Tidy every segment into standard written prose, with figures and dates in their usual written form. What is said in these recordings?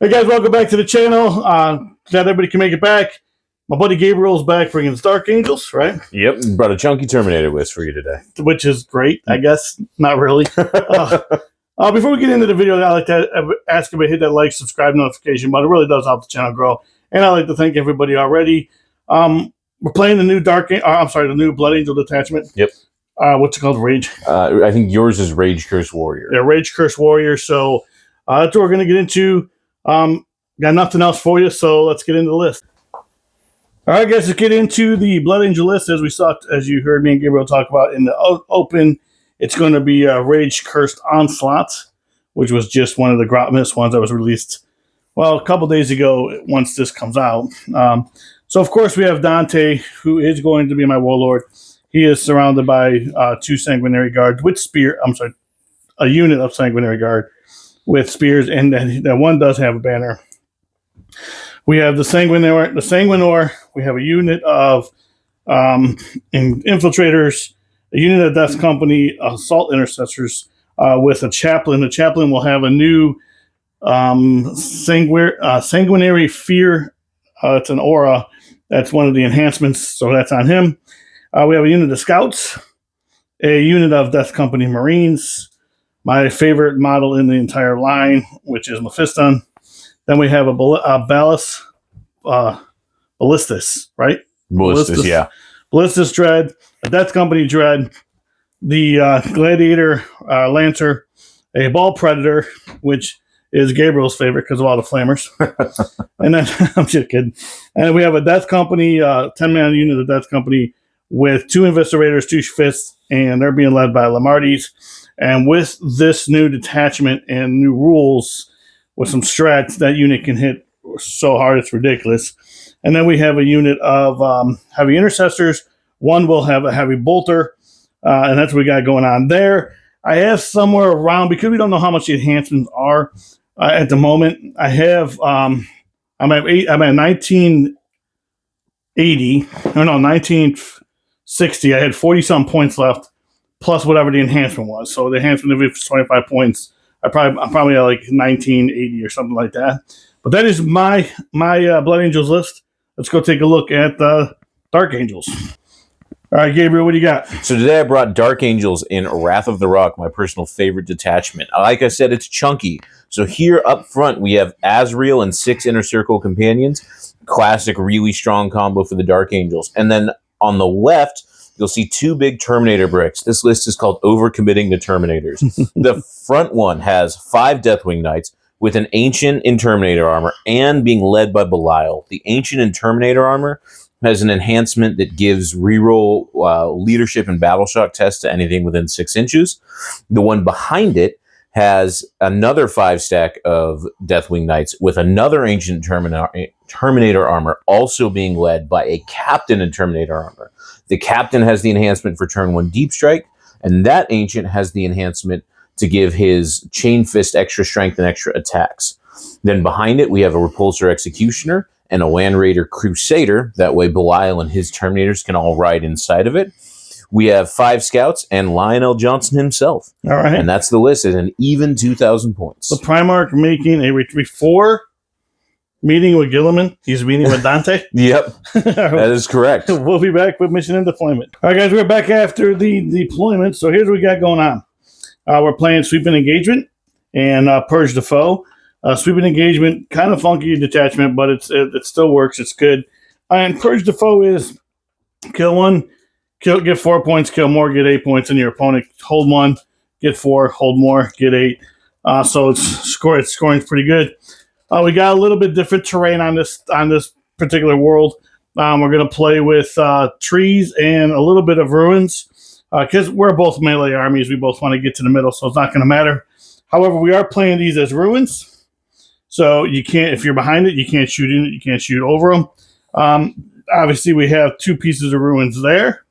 Hey guys, welcome back to the channel. Glad everybody can make it back. My buddy Gabriel's back bringing his Dark Angels, right? Yep, brought a chunky Terminator list for you today. Which is great, I guess. Not really. Before we get into the video, I'd like to ask everybody to hit that like, subscribe, notification button. It really does help the channel grow. And I'd like to thank everybody already. We're playing the new the new Blood Angel detachment. Yep. What's it called? Rage? I think yours is Rage Curse Warrior. Yeah, Rage Curse Warrior. So that's what we're going to get into. Got nothing else for you, so let's get into the list. All right, guys, let's get into the Blood Angel list. As you heard me and Gabriel talk about in the open, it's going to be Rage Cursed Onslaught, which was just one of the Grotmas ones that was released, well, a couple days ago once this comes out. So, of course, we have Dante, who is going to be my Warlord. He is surrounded by two Sanguinary Guards with a unit of Sanguinary Guard with spears, and that one does have a banner. We have the Sanguinor. We have a unit of infiltrators, a unit of Death Company, assault intercessors with a chaplain. The chaplain will have a new sanguinary fear. It's an aura. That's one of the enhancements, so that's on him. We have a unit of scouts, a unit of Death Company Marines, my favorite model in the entire line, which is Mephiston. Then we have a Ballistus, right? Ballistus, yeah. Ballistus Dread, a Death Company Dread, the Gladiator Lancer, a Ball Predator, which is Gabriel's favorite because of all the flamers. And then, I'm just kidding. And we have a Death Company, 10-man unit of Death Company with two Eviscerators, two Fists, and they're being led by Lamartis. And with this new detachment and new rules, with some strats, that unit can hit so hard it's ridiculous. And then we have a unit of heavy intercessors. One will have a heavy bolter, and that's what we got going on there. I have somewhere around, because we don't know how much the enhancements are at the moment. I have I'm at 1980. No, 1960. I had 40-some points left, plus whatever the enhancement was. So the enhancement, if it's 25 points, I'm probably at like 1980 or something like that. But that is my Blood Angels list. Let's go take a look at the Dark Angels. All right, Gabriel, what do you got? So today I brought Dark Angels in Wrath of the Rock, my personal favorite detachment. Like I said, it's chunky. So here up front, we have Azrael and 6 Inner Circle companions. Classic, really strong combo for the Dark Angels. And then on the left, you'll see 2 big Terminator bricks. This list is called Overcommitting the Terminators. The front one has 5 Deathwing Knights with an Ancient in Terminator armor and being led by Belial. The Ancient in Terminator armor has an enhancement that gives reroll leadership and battle shock tests to anything within 6 inches. The one behind it has another 5-stack of Deathwing Knights with another Ancient Terminator armor also being led by a Captain in Terminator armor. The Captain has the enhancement for turn 1 Deep Strike, and that Ancient has the enhancement to give his Chain Fist extra strength and extra attacks. Then behind it, we have a Repulsor Executioner and a Land Raider Crusader. That way Belial and his Terminators can all ride inside of it. We have 5 Scouts and Lionel Johnson himself. All right. And that's the list at an even 2,000 points. The Primarch making a before meeting with Gilliman. He's meeting with Dante. Yep, that is correct. We'll be back with Mission and Deployment. All right, guys, we're back after the deployment. So here's what we got going on. We're playing Sweeping Engagement and Purge the Foe. Sweeping Engagement, kind of funky detachment, but it still works. It's good. And Purge the Foe is kill 1, get 4 points, kill more, get 8 points, and your opponent hold 1, get 4, hold more, get 8. So it's scoring pretty good. We got a little bit different terrain on this particular world. We're going to play with trees and a little bit of ruins because we're both melee armies. We both want to get to the middle, so it's not going to matter. However, we are playing these as ruins, so you can't, if you're behind it, you can't shoot in it. You can't shoot over them. Obviously, we have 2 pieces of ruins there,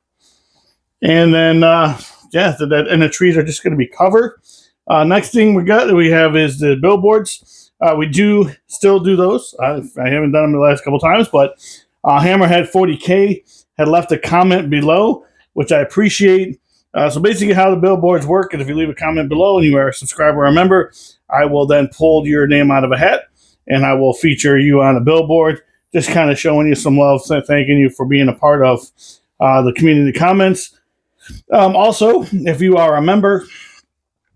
and then and the trees are just going to be cover. Next thing we have is the billboards. We do still do those. I haven't done them the last couple times, but Hammerhead 40k had left a comment below, which I appreciate. So basically how the billboards work is if you leave a comment below and you are a subscriber or a member, I will then pull your name out of a hat and I will feature you on a billboard, just kind of showing you some love, thanking you for being a part of the community comments. Also, if you are a member,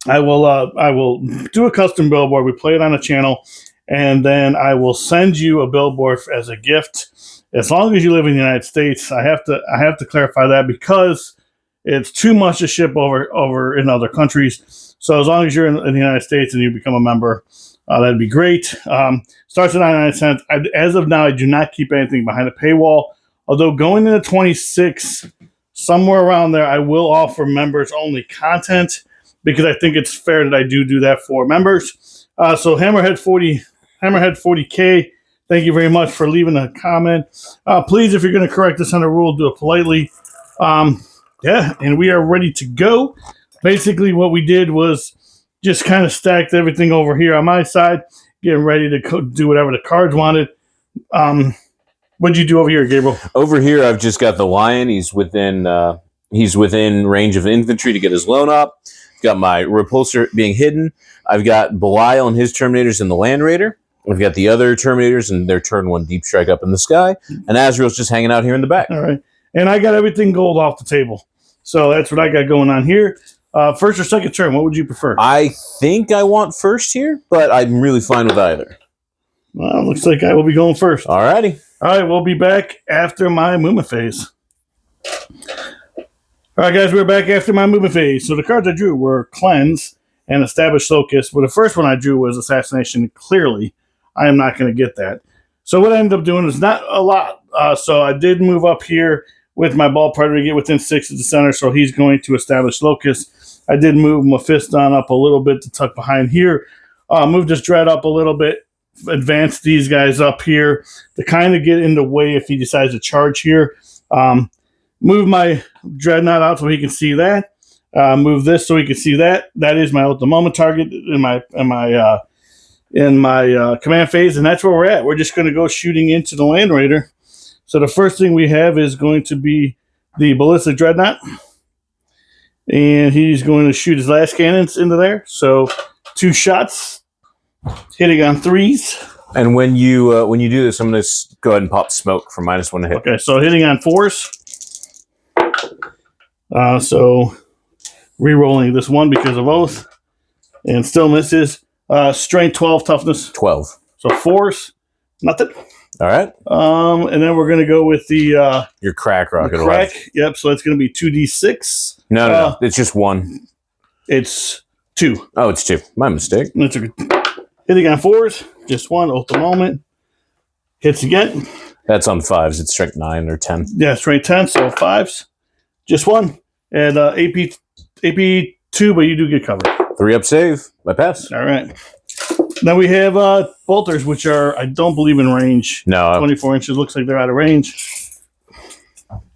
I will do a custom billboard. We play it on the channel, and then I will send you a billboard as a gift. As long as you live in the United States, I have to clarify that because it's too much to ship over in other countries. So as long as you're in the United States and you become a member, that'd be great. Starts at 99 cents. As of now, I do not keep anything behind a paywall. Although going into 26, somewhere around there, I will offer members only content, because I think it's fair that I do that for members. So Hammerhead 40k, thank you very much for leaving a comment. Please, if you're going to correct us on a rule, do it politely. Yeah, and we are ready to go. Basically, what we did was just kind of stacked everything over here on my side, getting ready to do whatever the cards wanted. What'd you do over here, Gabriel? Over here, I've just got the Lion. He's within range of infantry to get his loan up. Got my repulsor being hidden. I've got Belial and his Terminators in the Land Raider. We've got the other Terminators and their turn 1 deep strike up in the sky. And Azrael's just hanging out here in the back. All right. And I got everything gold off the table. So that's what I got going on here. First or second turn, what would you prefer? I think I want first here, but I'm really fine with either. Well, looks like I will be going first. All righty. All right, we'll be back after my movement phase. All right, guys, we're back after my movement phase. So the cards I drew were Cleanse and Establish Locus. Well, the first one I drew was Assassination. Clearly, I am not going to get that. So what I ended up doing is not a lot. So I did move up here with my Ball Predator to get within 6 of the center, so he's going to Establish Locus. I did move Mephiston up a little bit to tuck behind here. Moved this Dread up a little bit. Advance these guys up here to kind of get in the way if he decides to charge here. Move my Dreadnought out so he can see that. Move this so he can see that. That is my at the moment target in my command phase, and that's where we're at. We're just going to go shooting into the Land Raider. So the first thing we have is going to be the Ballistic Dreadnought, and he's going to shoot his last cannons into there. So 2 shots, hitting on 3s. And when you do this, I'm going to go ahead and pop smoke for -1 to hit. Okay, so hitting on 4s. So re-rolling this one because of oath, and still misses. Strength 12, toughness 12. So 4s, nothing. All right. And then we're gonna go with the your crack rocket. crack. Yep. So it's gonna be 2d6. No, it's just 1. It's 2. Oh, it's 2. My mistake. That's a, hitting on 4s, just 1 at the moment. Hits again. That's on 5s. It's strength 9 or 10. Yeah, strength 10. So 5s, just 1, and AP 2, but you do get covered. 3-up save. I pass. All right. Now we have bolters, which are, I don't believe, in range. No. 24 inches. Looks like they're out of range.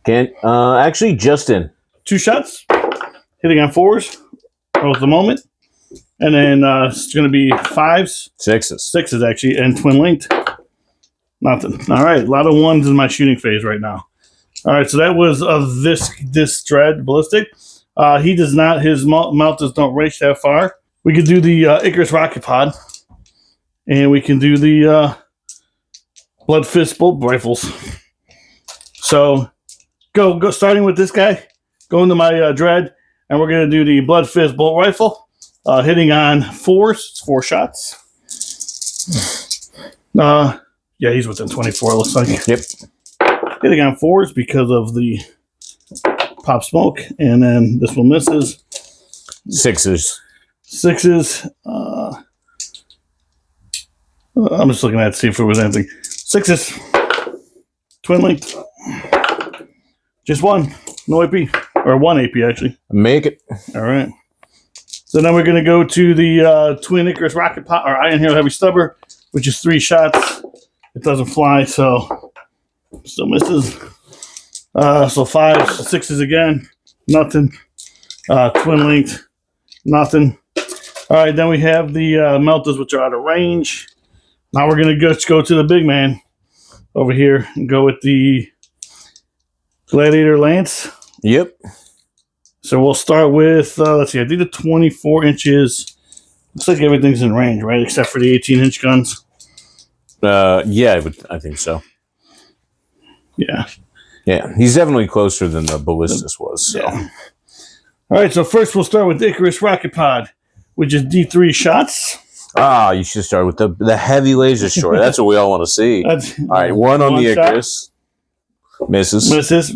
Can't. Actually, just in. 2 shots. Hitting on 4s at the moment. And then it's going to be 5s. 6s. 6s, actually, and twin linked. Nothing. All right. A lot of 1s in my shooting phase right now. All right. So that was this Dread Ballistic. He does not. His meltas don't reach that far. We could do the Icarus Rocket Pod. And we can do the Blood Fist Bolt Rifles. So go starting with this guy. Go into my Dread. And we're going to do the Blood Fist Bolt Rifle. Hitting on 4s. It's 4 shots. Yeah, he's within 24, looks like. Yep. Hitting on 4s because of the pop smoke. And then this one misses. 6s. 6s. I'm just looking at it to see if there was anything. 6s. Twin linked. Just 1. No AP. Or 1 AP, actually. Make it. All right. So now we're going to go to the Twin Icarus Rocket Pot, or Iron Hail Heavy Stubber, which is 3 shots. It doesn't fly, so still misses. So 5s, 6s again. Nothing. Twin linked. Nothing. All right, then we have the Meltas, which are out of range. Now we're going to go to the big man over here and go with the Gladiator Lance. Yep. So we'll start with, let's see, I did the 24 inches. Looks like everything's in range, right? Except for the 18-inch guns. Yeah, I think so. Yeah. Yeah, he's definitely closer than the Ballistus was. So. Yeah. All right, so first we'll start with the Icarus Rocket Pod, which is D3 shots. Ah, you should start with the heavy laser short. That's what we all want to see. All right, one on the Icarus. Misses. Misses.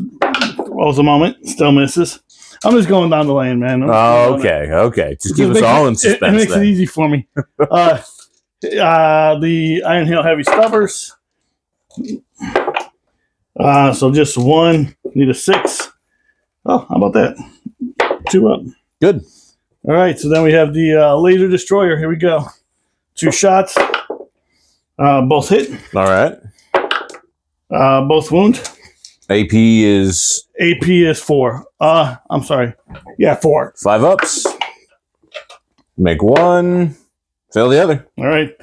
Rolls a moment. Still misses. I'm just going down the lane, man. Okay. Just keep us all in suspense. It makes it easy for me. The Iron Hail Heavy Stubbers. So just one. Need a 6. Oh, how about that? 2 up. Good. All right, so then we have the Laser Destroyer. Here we go. 2 shots. Both hit. All right. Both wound. AP is 4. I'm sorry. Yeah, 4. 5 ups. Make 1. Fail the other. All right.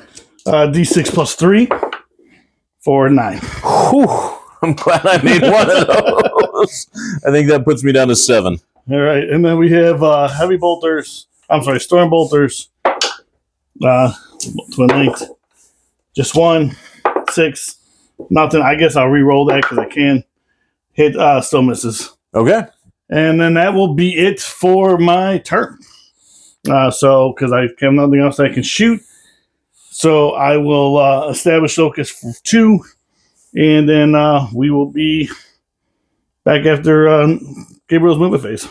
D6 plus 3 for 9. Whew. I'm glad I made one of those. I think that puts me down to 7. All right, and then we have heavy bolters. I'm sorry, storm bolters. Twin linked. Just 1, 6, nothing. I guess I'll re-roll that because I can. Hit still misses. Okay. And then that will be it for my turn. So because I have nothing else I can shoot, so I will establish locus for 2, and then we will be back after Gabriel's movement phase.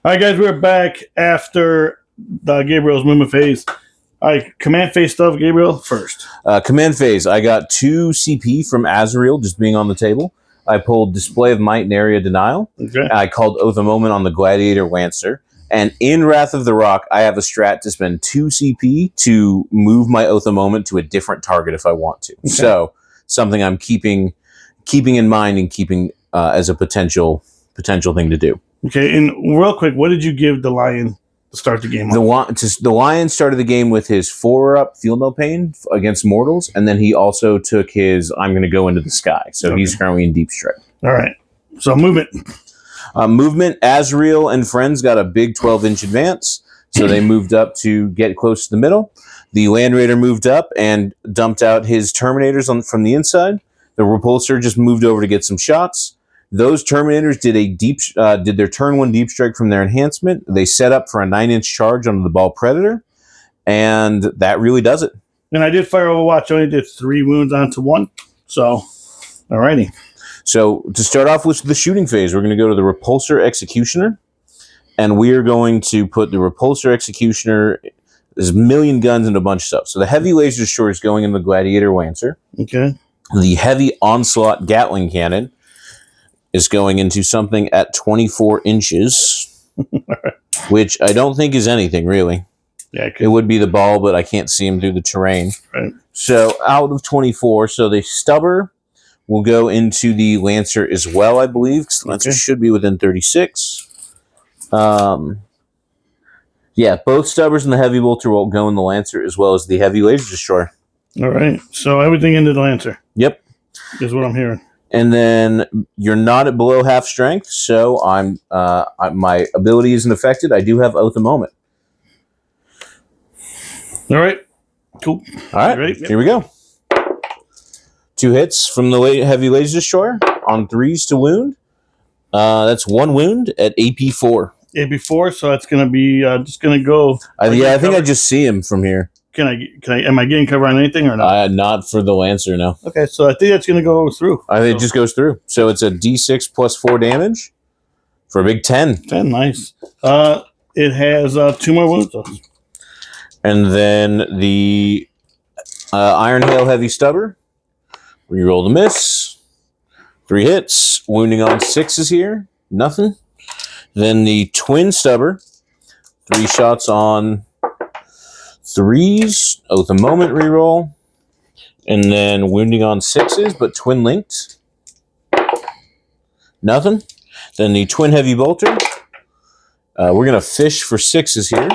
All right, guys, we're back after Gabriel's movement phase. All right, command phase stuff, Gabriel, first. Command phase. I got 2 CP from Azrael just being on the table. I pulled Display of Might and Area Denial. Okay. I called Oath of Moment on the Gladiator Lancer. And in Wrath of the Rock, I have a strat to spend 2 CP to move my Oath of Moment to a different target if I want to. Okay. So something I'm keeping in mind and keeping as a potential thing to do. Okay, and real quick, what did you give the Lion to start the game off? The Lion started the game with his 4-up Feel No Pain against mortals, and then he also took his I'm going to go into the sky. So he's currently in Deep Strike. All right, so movement. Movement, Azrael and friends got a big 12-inch advance, so they moved up to get close to the middle. The Land Raider moved up and dumped out his Terminators from the inside. The Repulsor just moved over to get some shots. Those Terminators did their turn 1 deep strike from their enhancement. They set up for a 9-inch charge onto the Ball Predator, and that really does it. And I did fire Overwatch. I only did 3 wounds onto 1. So, alrighty. So to start off with the shooting phase, we're going to go to the Repulsor Executioner, and we are going to put the Repulsor Executioner. There's a million guns and a bunch of stuff. So the heavy laser short is going in the Gladiator Lancer. Okay. The heavy onslaught Gatling cannon is going into something at 24 inches, which I don't think is anything, really. Yeah, it would be the ball, but I can't see him through the terrain. Right. So out of 24, so the Stubber will go into the Lancer as well, I believe, because the Lancer should be within 36. Yeah, both Stubbers and the Heavy Bolter will go in the Lancer as well as the Heavy Laser Destroyer. All right, so everything into the Lancer. Yep. Is what I'm hearing. And then you're not at below half strength, so my ability isn't affected. I do have Oath of Moment. All right. Cool. All right. Ready? Here we go. 2 hits from the Heavy Laser Destroyer on 3s to wound. That's 1 wound at AP 4. AP 4, so that's going to be just going to go. I think I just see him from here. Can I? Am I getting cover on anything or not? Not for the Lancer, no. Okay, so I think that's going to go through. I think it just goes through. So it's a D6 plus 4 damage for a big 10. 10, nice. It has 2 more wounds, though. And then the Iron Hail Heavy Stubber. Reroll the miss. 3 hits. Wounding on 6s here. Nothing. Then the Twin Stubber. 3 shots on 3s. Oath of Moment reroll. And then wounding on 6s, but twin linked. Nothing. Then the Twin Heavy Bolter. We're going to fish for 6s here.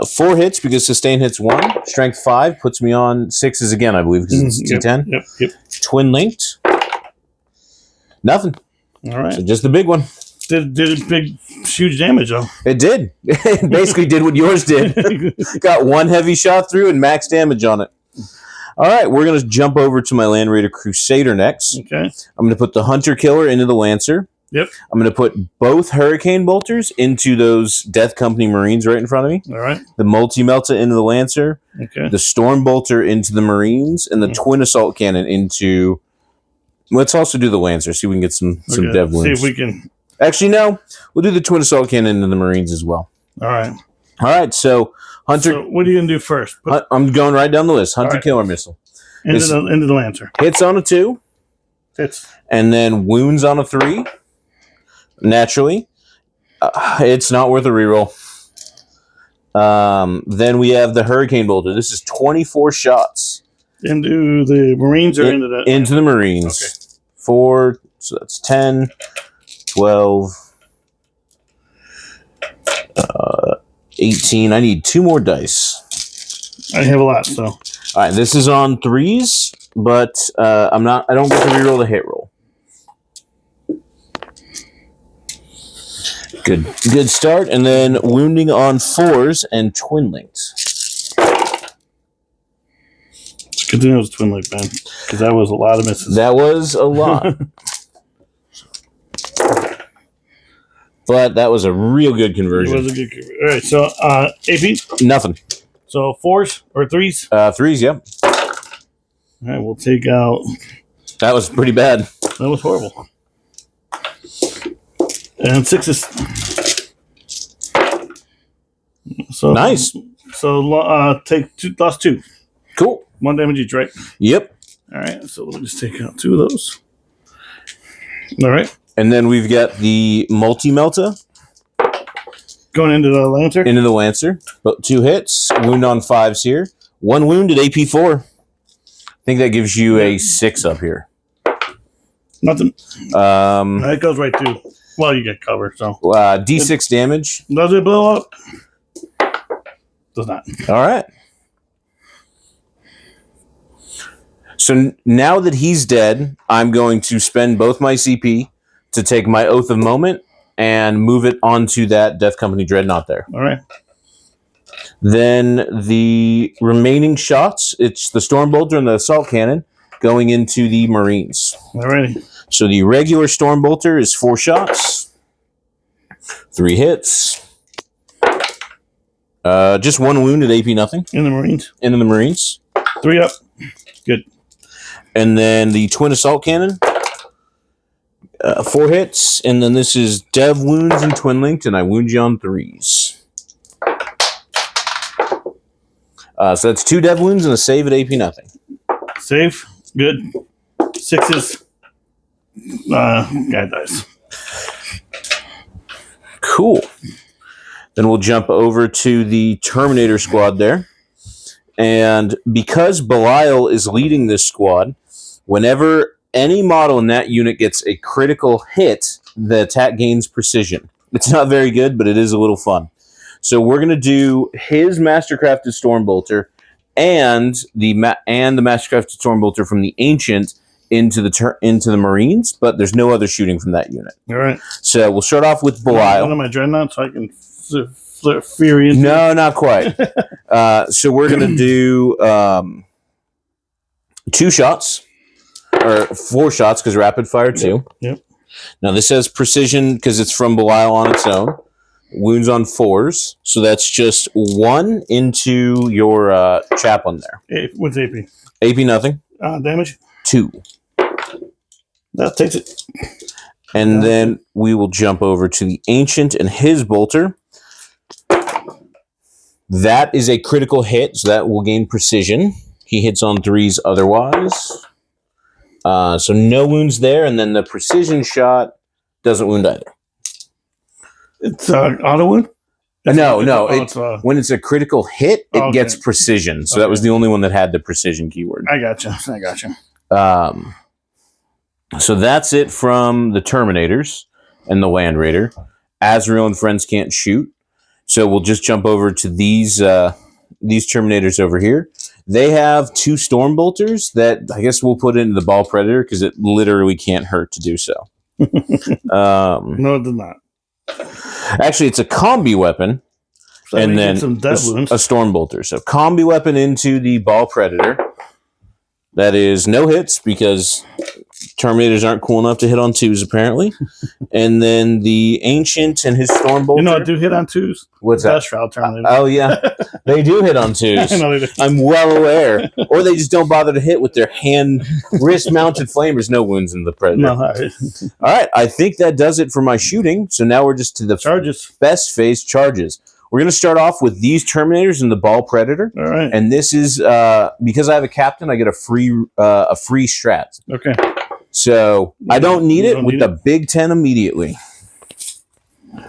4 hits because sustain hits 1. Strength 5 puts me on 6s again, I believe, because it's D10. Yep. Twin linked. Nothing. All right. So just the big one. did big, huge damage, though. It did. It basically did what yours did. Got one heavy shot through and max damage on it. All right, we're going to jump over to my Land Raider Crusader next. Okay. I'm going to put the Hunter Killer into the Lancer. Yep. I'm going to put both Hurricane Bolters into those Death Company Marines right in front of me. All right. The Multi-Melta into the Lancer. Okay. The Storm Bolter into the Marines. And the Twin Assault Cannon into... Let's also do the Lancer, see if we can get some dev wounds. See if we can... Actually, no. We'll do the Twin Assault Cannon into the Marines as well. All right. All right, so Hunter... So what are you going to do first? I'm going right down the list. Hunter Killer Missile. Into the Lancer. Hits on a 2. Hits. And then wounds on a 3. Naturally. It's not worth a reroll. Then we have the Hurricane Bolter. This is 24 shots. Into the Marines or into the... Into the Marines. Okay. 4, so that's 10, 12, 18. I need 2 more dice. I have a lot, so... All right, this is on 3s, but I don't get to reroll the hit roll. Good start, and then wounding on 4s and twin linked. It's good to know it was twin linked, man, because that was a lot of misses. That was a lot. But that was a real good conversion. It was a good conversion. All right, so AP? Nothing. So 4s or 3s? 3s, yep. All right, we'll take out... That was pretty bad. That was horrible. And 6s. So nice. So take 2, lost 2. Cool. 1 damage each, right? Yep. All right, so let me just take out 2 of those. All right. And then we've got the Multi-Melta. Going into the Lancer? Into the Lancer. But 2 hits. Wound on 5s here. 1 wounded, AP 4. I think that gives you a 6 up here. Nothing. That goes right to... Well, you get cover, so... D6 damage. Does it blow up? Does not. All right. So now that he's dead, I'm going to spend both my CP to take my Oath of Moment and move it onto that Death Company Dreadnought there. All right. Then the remaining shots, it's the Storm Bolter and the Assault Cannon going into the Marines. All righty. So the regular Storm Bolter is 4 shots. 3 hits. Just 1 wound at AP nothing. In the Marines. Into the Marines. 3 up. Good. And then the Twin Assault Cannon. 4 hits. And then this is Dev Wounds and Twin Linked, and I wound you on 3s. So that's 2 Dev Wounds and a save at AP nothing. Save. Good. 6s. Guy dies. Cool. Then we'll jump over to the Terminator squad there. And because Belial is leading this squad, whenever any model in that unit gets a critical hit, the attack gains precision. It's not very good, but it is a little fun. So we're going to do his Mastercrafted Stormbolter and the Mastercrafted Stormbolter from the Ancient into the Marines, but there's no other shooting from that unit. All right. So we'll start off with Belial. One of my dreadnoughts, so I can flip Fury into. No, not quite. So we're going to do 2 shots, or 4 shots, because rapid fire 2. Yep. Now this has precision because it's from Belial on its own. Wounds on 4s, so that's just 1 into your chaplain there. What's AP? AP nothing. Damage? 2. That takes it. And then we will jump over to the Ancient and his bolter. That is a critical hit, so that will gain precision. He hits on 3s otherwise. So no wounds there, and then the precision shot doesn't wound either. It's auto wound? When it's a critical hit, it gets precision. So that was the only one that had the precision keyword. I gotcha. So that's it from the Terminators and the Land Raider. Azrael and friends can't shoot. So we'll just jump over to these Terminators over here. They have 2 Stormbolters that I guess we'll put into the Ball Predator because it literally can't hurt to do so. No, it did not. Actually, it's a combi weapon, So and we then get some death wounds. a storm bolter. So combi weapon into the ball predator. That is no hits because Terminators aren't cool enough to hit on 2s, apparently. And then the Ancient and his Storm Bolter. You know, I do hit on 2s. What's that? Death Shroud Terminator. Oh, yeah. They do hit on 2s. I know they do. I'm well aware. Or they just don't bother to hit with their wrist-mounted flamers. No wounds in the Predator. No, All right. I think that does it for my shooting. So now we're just to the charges. Best phase charges. We're going to start off with these Terminators and the Ball Predator. All right. And this is, because I have a captain, I get a free strat. Okay. So I don't need it with the Big 10 immediately.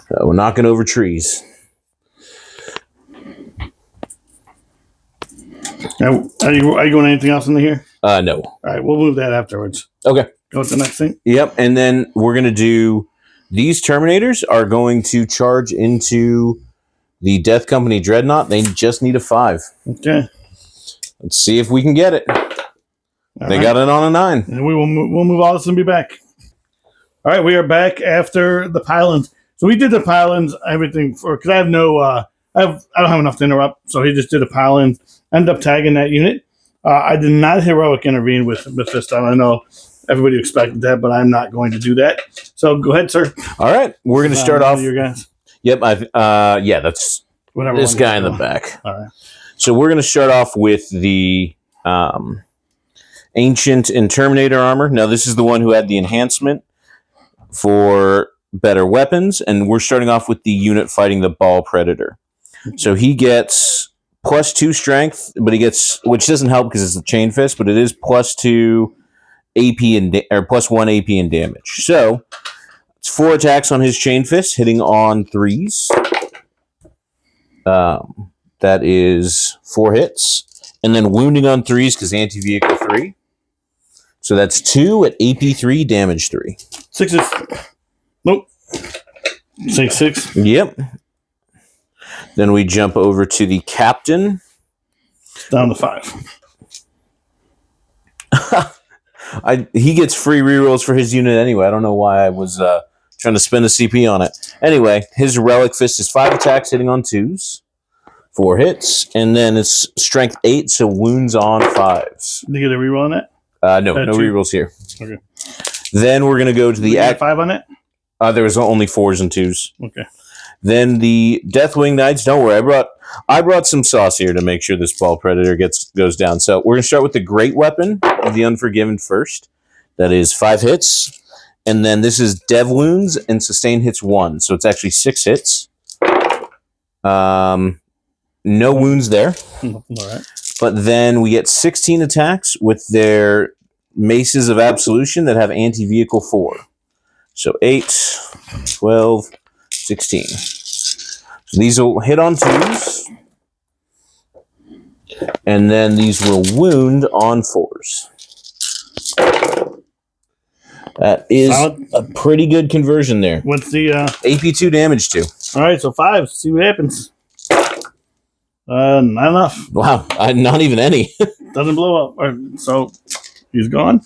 So we're knocking over trees. Now, are you going anything else in here? No. All right, we'll move that afterwards. Okay. Go with the next thing. Yep, and then we're going to do... These Terminators are going to charge into the Death Company Dreadnought. They just need a 5. Okay. Let's see if we can get it. They got it on a 9. And we'll move all this and be back. All right, we are back after the pylons. So we did the pylons, everything for because I have no, I don't have enough to interrupt. So he just did a pylon. Ended up tagging that unit. I did not heroic intervene with this time. I know everybody expected that, but I'm not going to do that. So go ahead, sir. All right, we're going to start off. Your guys. Yep, yeah, that's whatever. This guy in the back. All right. So we're going to start off with the Ancient and Terminator armor. Now, this is the one who had the enhancement for better weapons, and we're starting off with the unit fighting the Ball Predator. So he gets +2 strength, but he gets, which doesn't help because it's a chain fist, but it is +2 AP or +1 AP and damage. So it's 4 attacks on his chain fist, hitting on 3s. That is 4 hits. And then wounding on 3s because anti-vehicle 3. So that's 2 at AP 3, damage 3. 6s. Nope. Say 6. Yep. Then we jump over to the captain. Down to 5. He gets free rerolls for his unit anyway. I don't know why I was trying to spend a CP on it. Anyway, his Relic Fist is 5 attacks hitting on 2s. 4 hits. And then it's strength 8, so wounds on 5s. Did you get a reroll on that? No rerolls here. Okay. Then we're going to go to the... 5 on it? There was only 4s and 2s. Okay. Then the Deathwing Knights, don't worry, I brought some sauce here to make sure this Ball Predator goes down. So we're going to start with the Great Weapon of the Unforgiven first. That is 5 hits. And then this is Dev Wounds and Sustain hits 1. So it's actually 6 hits. No wounds there. All right. But then we get 16 attacks with their Maces of Absolution that have anti-vehicle 4. So 8, 12, 16. So these will hit on 2s. And then these will wound on 4s. That is a pretty good conversion there. What's the... AP2 damage 2. All right, so 5. See what happens. Not enough. Wow, not even any. Doesn't blow up. Right, so he's gone.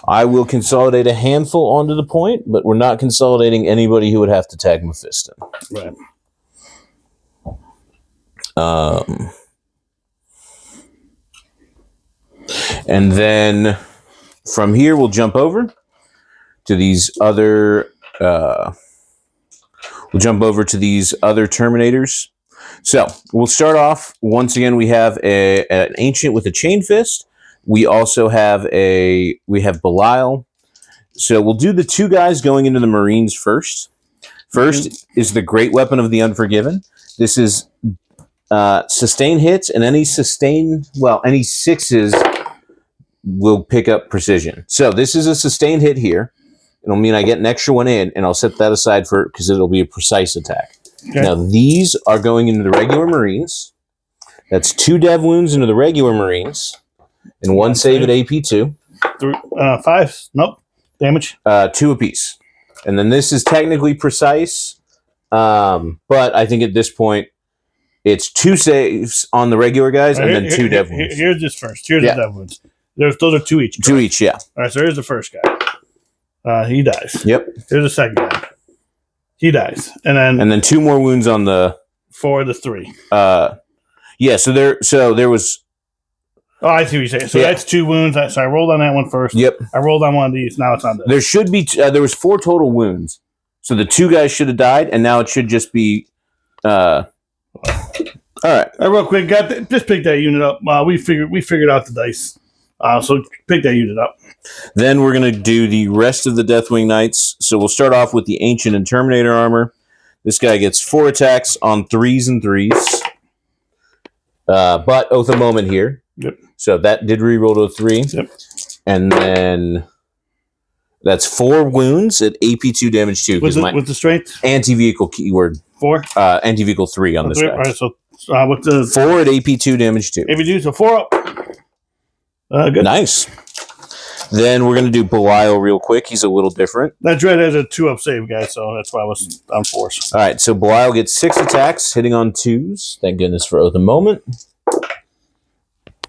I will consolidate a handful onto the point, but we're not consolidating anybody who would have to tag Mephiston. Right. And then from here, we'll jump over to these other... We'll jump over to these other Terminators. So we'll start off. Once again, we have an Ancient with a Chain Fist. We also have Belial. So we'll do the 2 guys going into the Marines first. First is the Great Weapon of the Unforgiven. This is sustain hits, and any 6s will pick up precision. So this is a sustained hit here. It'll mean I get an extra 1 in, and I'll set that aside because it'll be a precise attack. Okay. Now, these are going into the regular Marines. That's 2 dev wounds into the regular Marines, and 1 save at AP2. 5. Nope. Damage. 2 apiece. And then this is technically precise, but I think at this point, it's 2 saves on the regular guys, and then 2 dev wounds. Here's this first. Here's the dev wounds. Those are 2 each. Correct? 2 each, yeah. All right, so here's the first guy. He dies. Yep. Here's the second guy. He dies. And then 2 more wounds on the 4 the 3. Yeah, so there was. Oh, I see what you're saying. So that's 2 wounds. So I rolled on that one first. Yep. I rolled on one of these. Now it's on this. There should be there was 4 total wounds. So the 2 guys should have died, and now it should just be. All right. Real quick, just pick that unit up. We figured out the dice. So pick that unit up. Then we're gonna do the rest of the Deathwing Knights. So we'll start off with the Ancient and Terminator armor. This guy gets 4 attacks on 3s and 3s. But Oath of Moment here. Yep. So that did reroll to a 3. Yep. And then that's 4 wounds at AP2 damage 2. With the strength? Anti-vehicle keyword. 4? Anti-vehicle 3 on this guy. All right, so with the 4 at AP2 damage 2. AP2, so 4 up. Good. Nice. Then we're going to do Belial real quick. He's a little different. That Dread has a 2 up save, guys, so that's why I was on 4s. All right, so Belial gets 6 attacks, hitting on 2s. Thank goodness for Oath of Moment.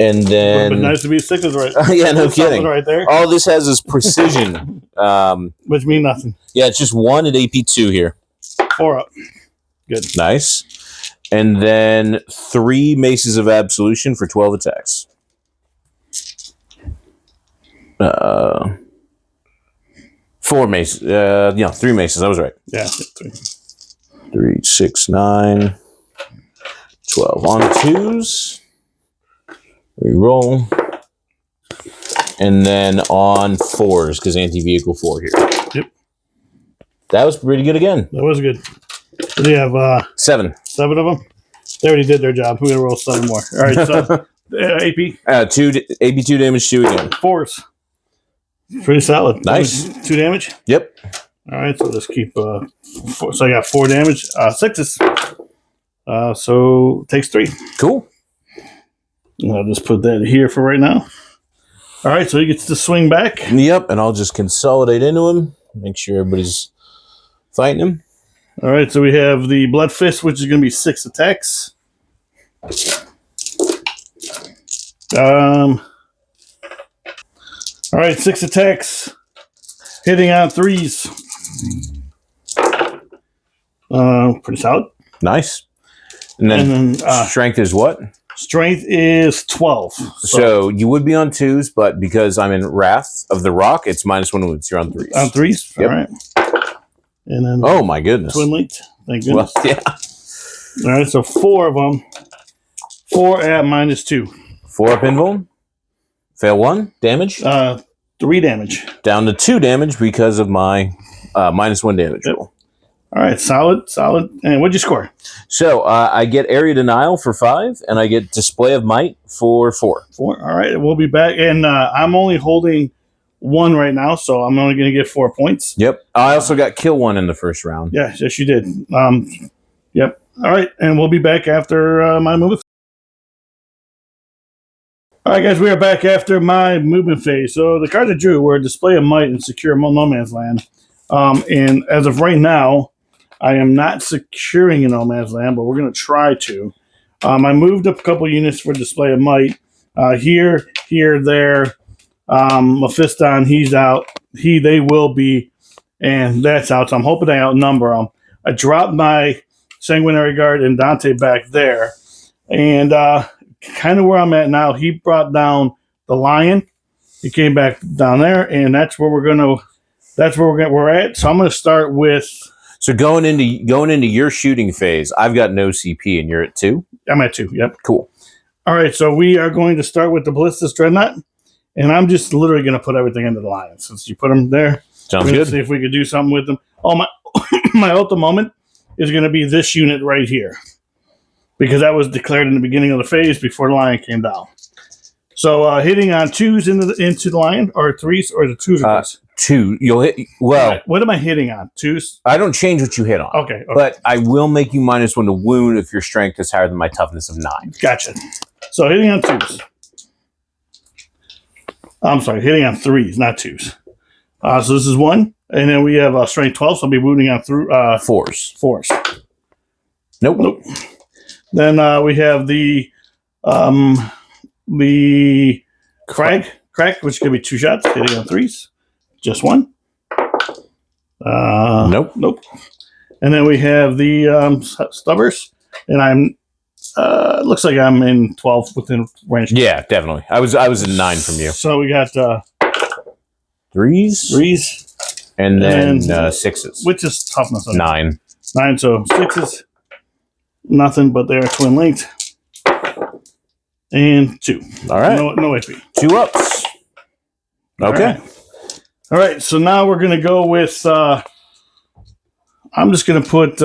And then... But nice to be 6s right. Yeah, no kidding. Right there. All this has is precision. Which means nothing. Yeah, it's just 1 at AP2 here. 4 up. Good. Nice. And then 3 Maces of Absolution for 12 attacks. 4 maces. 3 maces. I was right. Yeah, 3. 3, 6, 9, 12 on 2s. Reroll. And then on 4s, because anti-vehicle 4 here. Yep. That was pretty good again. That was good. So they have 7. 7 of them. They already did their job. We're going to roll 7 more. All right, so AP. AP2 damage 2 again. 4s. Pretty solid. Nice. 2 damage? Yep. All right, so let's keep 4. So I got 4 damage. 6s. So it takes 3. Cool. I'll just put that here for right now. All right, so he gets to swing back. Yep, and I'll just consolidate into him. Make sure everybody's fighting him. All right, so we have the Blood Fist, which is going to be 6 attacks. All right, 6 attacks. Hitting on 3s. Pretty solid. Nice. And then strength is what? Strength is 12. So you would be on 2s, but because I'm in Wrath of the Rock, it's -1 wounds. You're on 3s. On 3s? Yep. All right. And then oh, my goodness. Twin Linked. Thank goodness. Well, yeah. All right, so 4 of them. 4 at -2. 4 up invuln. Fail 1. Damage. 3 damage. Down to 2 damage because of my -1 damage roll. All right, solid. And what'd you score? So I get Area Denial for 5, and I get Display of Might for 4. 4. All right, we'll be back. And I'm only holding 1 right now, so I'm only going to get 4 points. Yep. I also got Kill 1 in the first round. Yeah, yes, you did. Yep. All right, and we'll be back after my movement. All right, guys, we are back after my movement phase. So the cards I drew were Display of Might and Secure No Man's Land. And as of right now, I am not securing a No Man's Land, but we're going to try to. I moved up a couple units for Display of Might. Here, there. Mephiston, he's out. They will be, and that's out. So I'm hoping I outnumber them. I dropped my Sanguinary Guard and Dante back there. And kind of where I'm at now, he brought down the Lion. He came back down there, and that's where we're at. So I'm going to start with. So going into your shooting phase, I've got no CP, and you're at 2. I'm at 2. Yep. Cool. All right, so we are going to start with the Ballistus Dreadnought, and I'm just literally going to put everything into the Lion. Since you put them there, Sounds good. See if we could do something with them. Oh, my ultimate moment is going to be this unit right here, because that was declared in the beginning of the phase before the Lion came down. So hitting on 2s into the Lion, or 3s, or the 2s or 3s? 2. You'll hit. Well, What am I hitting on? 2s? I don't change what you hit on. Okay. But I will make you -1 to wound if your strength is higher than my toughness of 9. Gotcha. So hitting on 2s. I'm sorry, hitting on 3s, not 2s. So this is 1, and then we have strength 12, so I'll be wounding on through 4s. 4s. Nope. Then we have the Crag. crack, which could be 2 shots, hitting on 3s. Just 1. Nope. And then we have the stubbers, and I'm. Looks like I'm in 12 within range. Yeah, definitely. I was at 9 from you. So we got 3s, and then 6s, which is toughness. 9. 9. So 6s, nothing, but they are twin linked. And 2. All right. No AP. 2 ups. Okay. All right. So now we're gonna go with. I'm just gonna put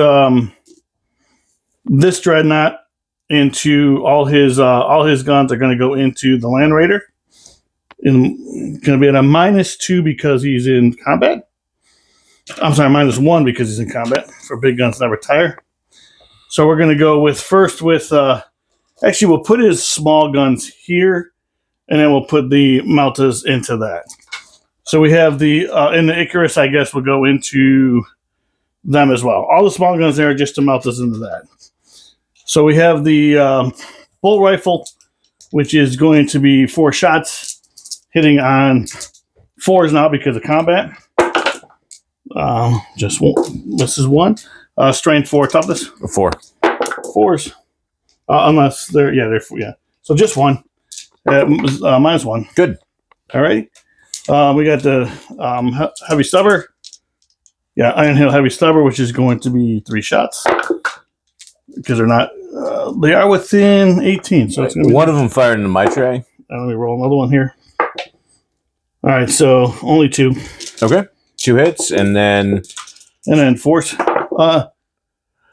this dreadnought into all his guns are gonna go into the Land Raider. And gonna be at a -2 because he's in combat. I'm sorry, -1 because he's in combat. For big guns never tire. So we're gonna go with actually we'll put his small guns here, and then we'll put the Meltas into that. So we have the and the Icarus, I guess, will go into them as well. All the small guns there are just to melt us into that. So we have the bolt rifle, which is going to be 4 shots, hitting on 4s now because of combat. Just one. This is 1. Strength 4, toughness 4. 4s. Unless they're 4, yeah. So just 1. -1. Good. All right. We got the heavy stubber. Yeah, Iron Hail Heavy Stubber, which is going to be 3 shots because they're not. They are within 18, so it's going to be one of them fired into my tray. Let me roll another one here. All right, so only 2. Okay, 2 hits, and then force.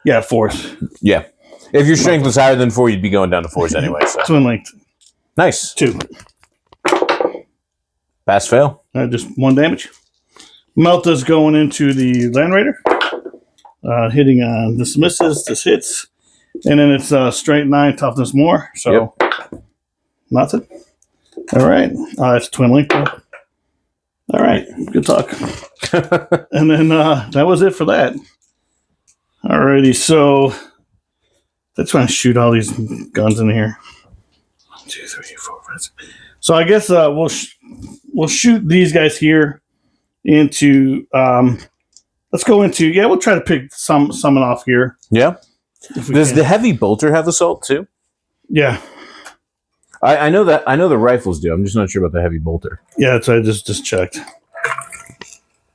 Yeah, force. Yeah, if your strength was higher than 4, you'd be going down to 4s anyway. So twin linked. Nice. 2. Pass fail. Just 1 damage. Melta's going into the Land Raider. Hitting on this misses, this hits. And then it's strength 9, toughness more. So nothing. All right. It's twin link though. All right. Good talk. And then that was it for that. Alrighty. So let's try and shoot all these guns in here. 1, 2, 3, 4, 5, 6. So I guess we'll shoot these guys here into let's go into we'll try to pick some off here. Yeah. Does the heavy bolter have assault too? Yeah. I know that. I know the rifles do. I'm just not sure about the heavy bolter. Yeah, that's I just checked.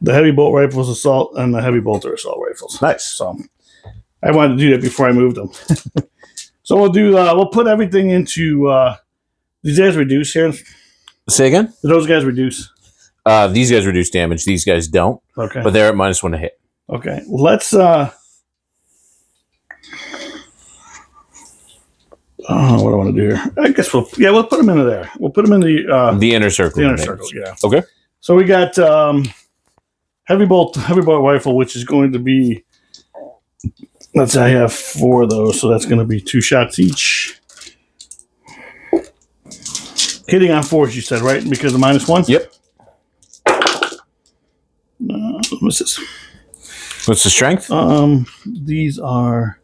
The heavy bolt rifles assault and the heavy bolter assault rifles. Nice. So I wanted to do that before I moved them. So we'll do we'll put everything into these guys reduce here. Say again? Do those guys reduce? These guys reduce damage. These guys don't. Okay. But they're at -1 to hit. Okay. Let's what do I want to do here? I guess we'll put them into there. We'll put them in the inner circle. The inner circle, yeah. Okay. So we got heavy bolt rifle, which is going to be. Let's say I have 4 of those, so that's going to be 2 shots each. Hitting on 4s, you said, right? Because of -1. Yep. What's this? What's the strength? These are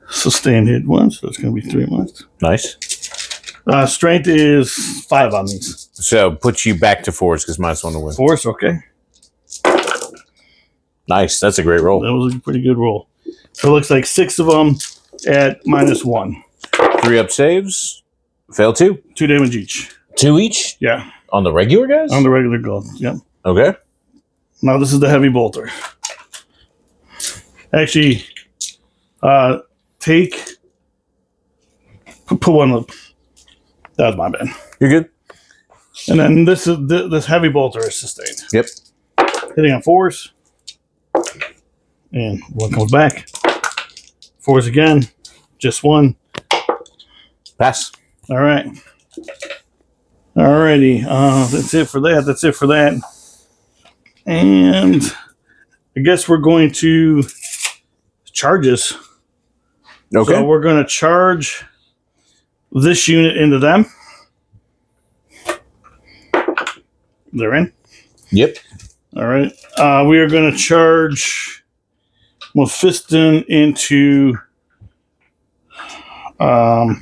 sustained hit ones, so it's going to be 3 months. Nice. Strength is 5 on these. So puts you back to 4s because -1 to win. 4s, okay. Nice. That's a great roll. That was a pretty good roll. So it looks like 6 of them at -1. 3 up saves. Fail 2. 2 damage each. 2 each? Yeah. On the regular guys? On the regular gold. Yep. Okay. Now this is the heavy bolter. Actually, put one up. That was my bad. You're good. And then this heavy bolter is sustained. Yep. Hitting on 4s. And 1 comes back. 4s again. Just 1. Pass. All right. Alrighty. That's it for that. And I guess we're going to charges. Okay. So we're going to charge this unit into them. They're in. Yep. All right. We are going to charge Mephiston into. I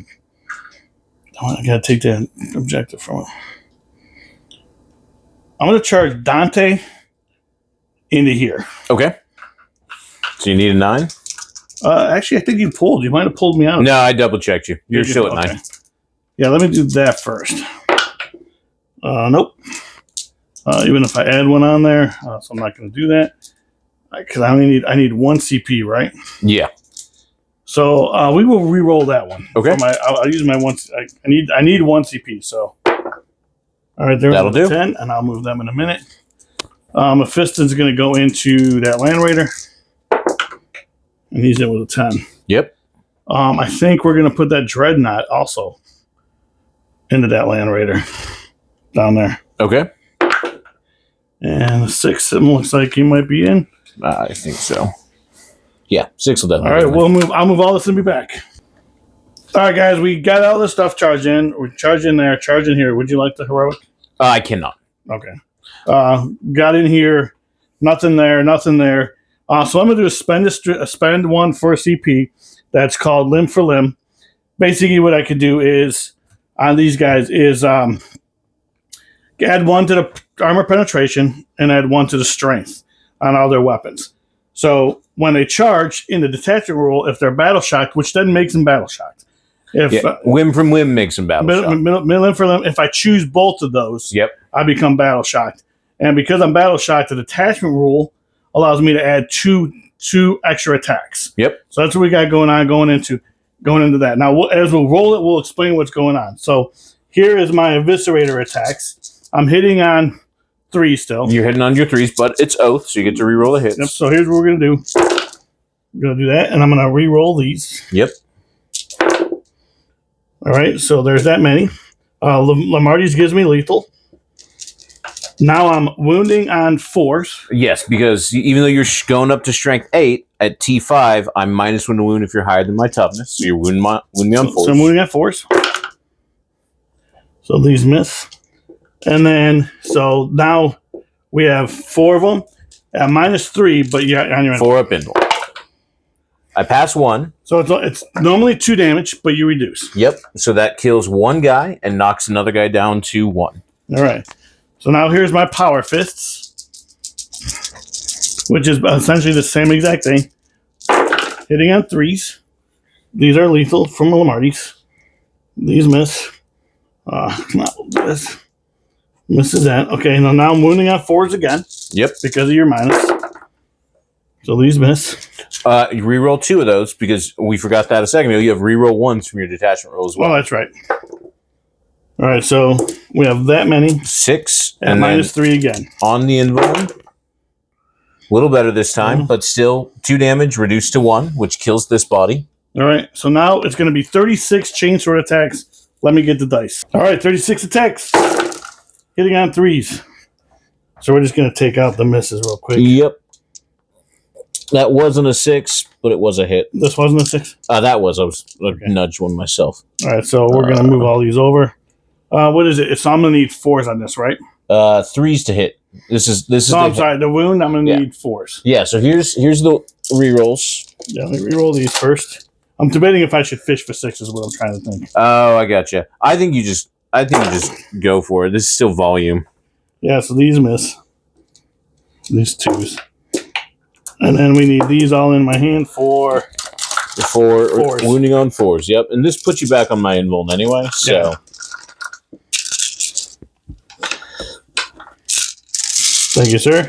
got to take that objective from him. I'm going to charge Dante into here. Okay. So you need a 9? Actually, I think you pulled. You might have pulled me out. No, I double checked you. You're still at 9. Yeah, let me do that first. Nope. Even if I add one on there, so I'm not going to do that because I need 1 CP, right? Yeah. So we will re-roll that one. Okay. I'll use my 1. I need 1 CP. So all right, there's That'll do. 10, and I'll move them in a minute. Mephiston's going to go into that Land Raider, and he's in with a 10. Yep. I think we're going to put that Dreadnought also into that Land Raider down there. Okay. And 6, it looks like he might be in. I think so. Yeah, 6 will definitely. All right, I'll move all this and be back. All right, guys, we got all this stuff charged in. We're charged in there, charged in here. Would you like the heroic? I cannot. Okay. Got in here. Nothing there. Nothing there. So I'm going to do a spend 1 for a CP. That's called limb for limb. Basically, what I could do is on these guys is add 1 to the armor penetration and add 1 to the strength on all their weapons. So when they charge in the detachment rule, if they're battle shocked, which then makes them battle shocked. If whim from whim makes them battle shocked. Limb for limb, if I choose both of those, yep, I become battle shocked. And because I'm battle shocked, the detachment rule allows me to add two extra attacks. Yep. So that's what we got going into that. Now, as we'll roll it, we'll explain what's going on. So here is my eviscerator attacks. I'm hitting on 3 still. You're hitting on your 3s, but it's oath, so you get to re-roll the hits. Yep. So here's what we're gonna do. We're gonna do that, and I'm gonna re-roll these. Yep. All right. So there's that many. Lamarty's gives me lethal. Now I'm wounding on 4s. Yes, because even though you're going up to strength 8 at T5, I'm -1 to wound if you're higher than my toughness. So you're wounding me on 4s. So I'm wounding on 4s. So these miss. And then, so now we have 4 of them at -3, but yeah, on your 4 up invul. I pass 1. So it's normally 2 damage, but you reduce. Yep. So that kills 1 guy and knocks another guy down to 1. All right. So now here's my power fists, which is essentially the same exact thing. Hitting on 3s. These are lethal from Lamarty's. These miss. This misses that. Okay, now I'm wounding on 4s again. Yep. Because of your minus. So these miss. You re-roll 2 of those because we forgot that a second ago. You have re-roll 1s from your detachment roll as well. Oh, that's right. All right, so we have that many. 6 and -3 again. On the invul. A little better this time, but still 2 damage reduced to 1, which kills this body. All right, so now it's going to be 36 chainsword attacks. Let me get the dice. All right, 36 attacks. Hitting on 3s. So we're just going to take out the misses real quick. Yep. That wasn't a 6, but it was a hit. This wasn't a 6? That was. I was nudged one myself. All right, so we're going to move all these over. What is it? So I'm going to need 4s on this, right? 3s to hit. This is. No, I'm sorry. The wound, I'm going to need 4s. Yeah, so here's the rerolls. Yeah, let me reroll these first. I'm debating if I should fish for 6 is what I'm trying to think. Oh, I gotcha. I think you just go for it. This is still volume. Yeah, so these miss. These 2s. And then we need these all in my hand for 4s. Wounding on 4s. Yep, and this puts you back on my invuln anyway. So. Yeah. Thank you, sir.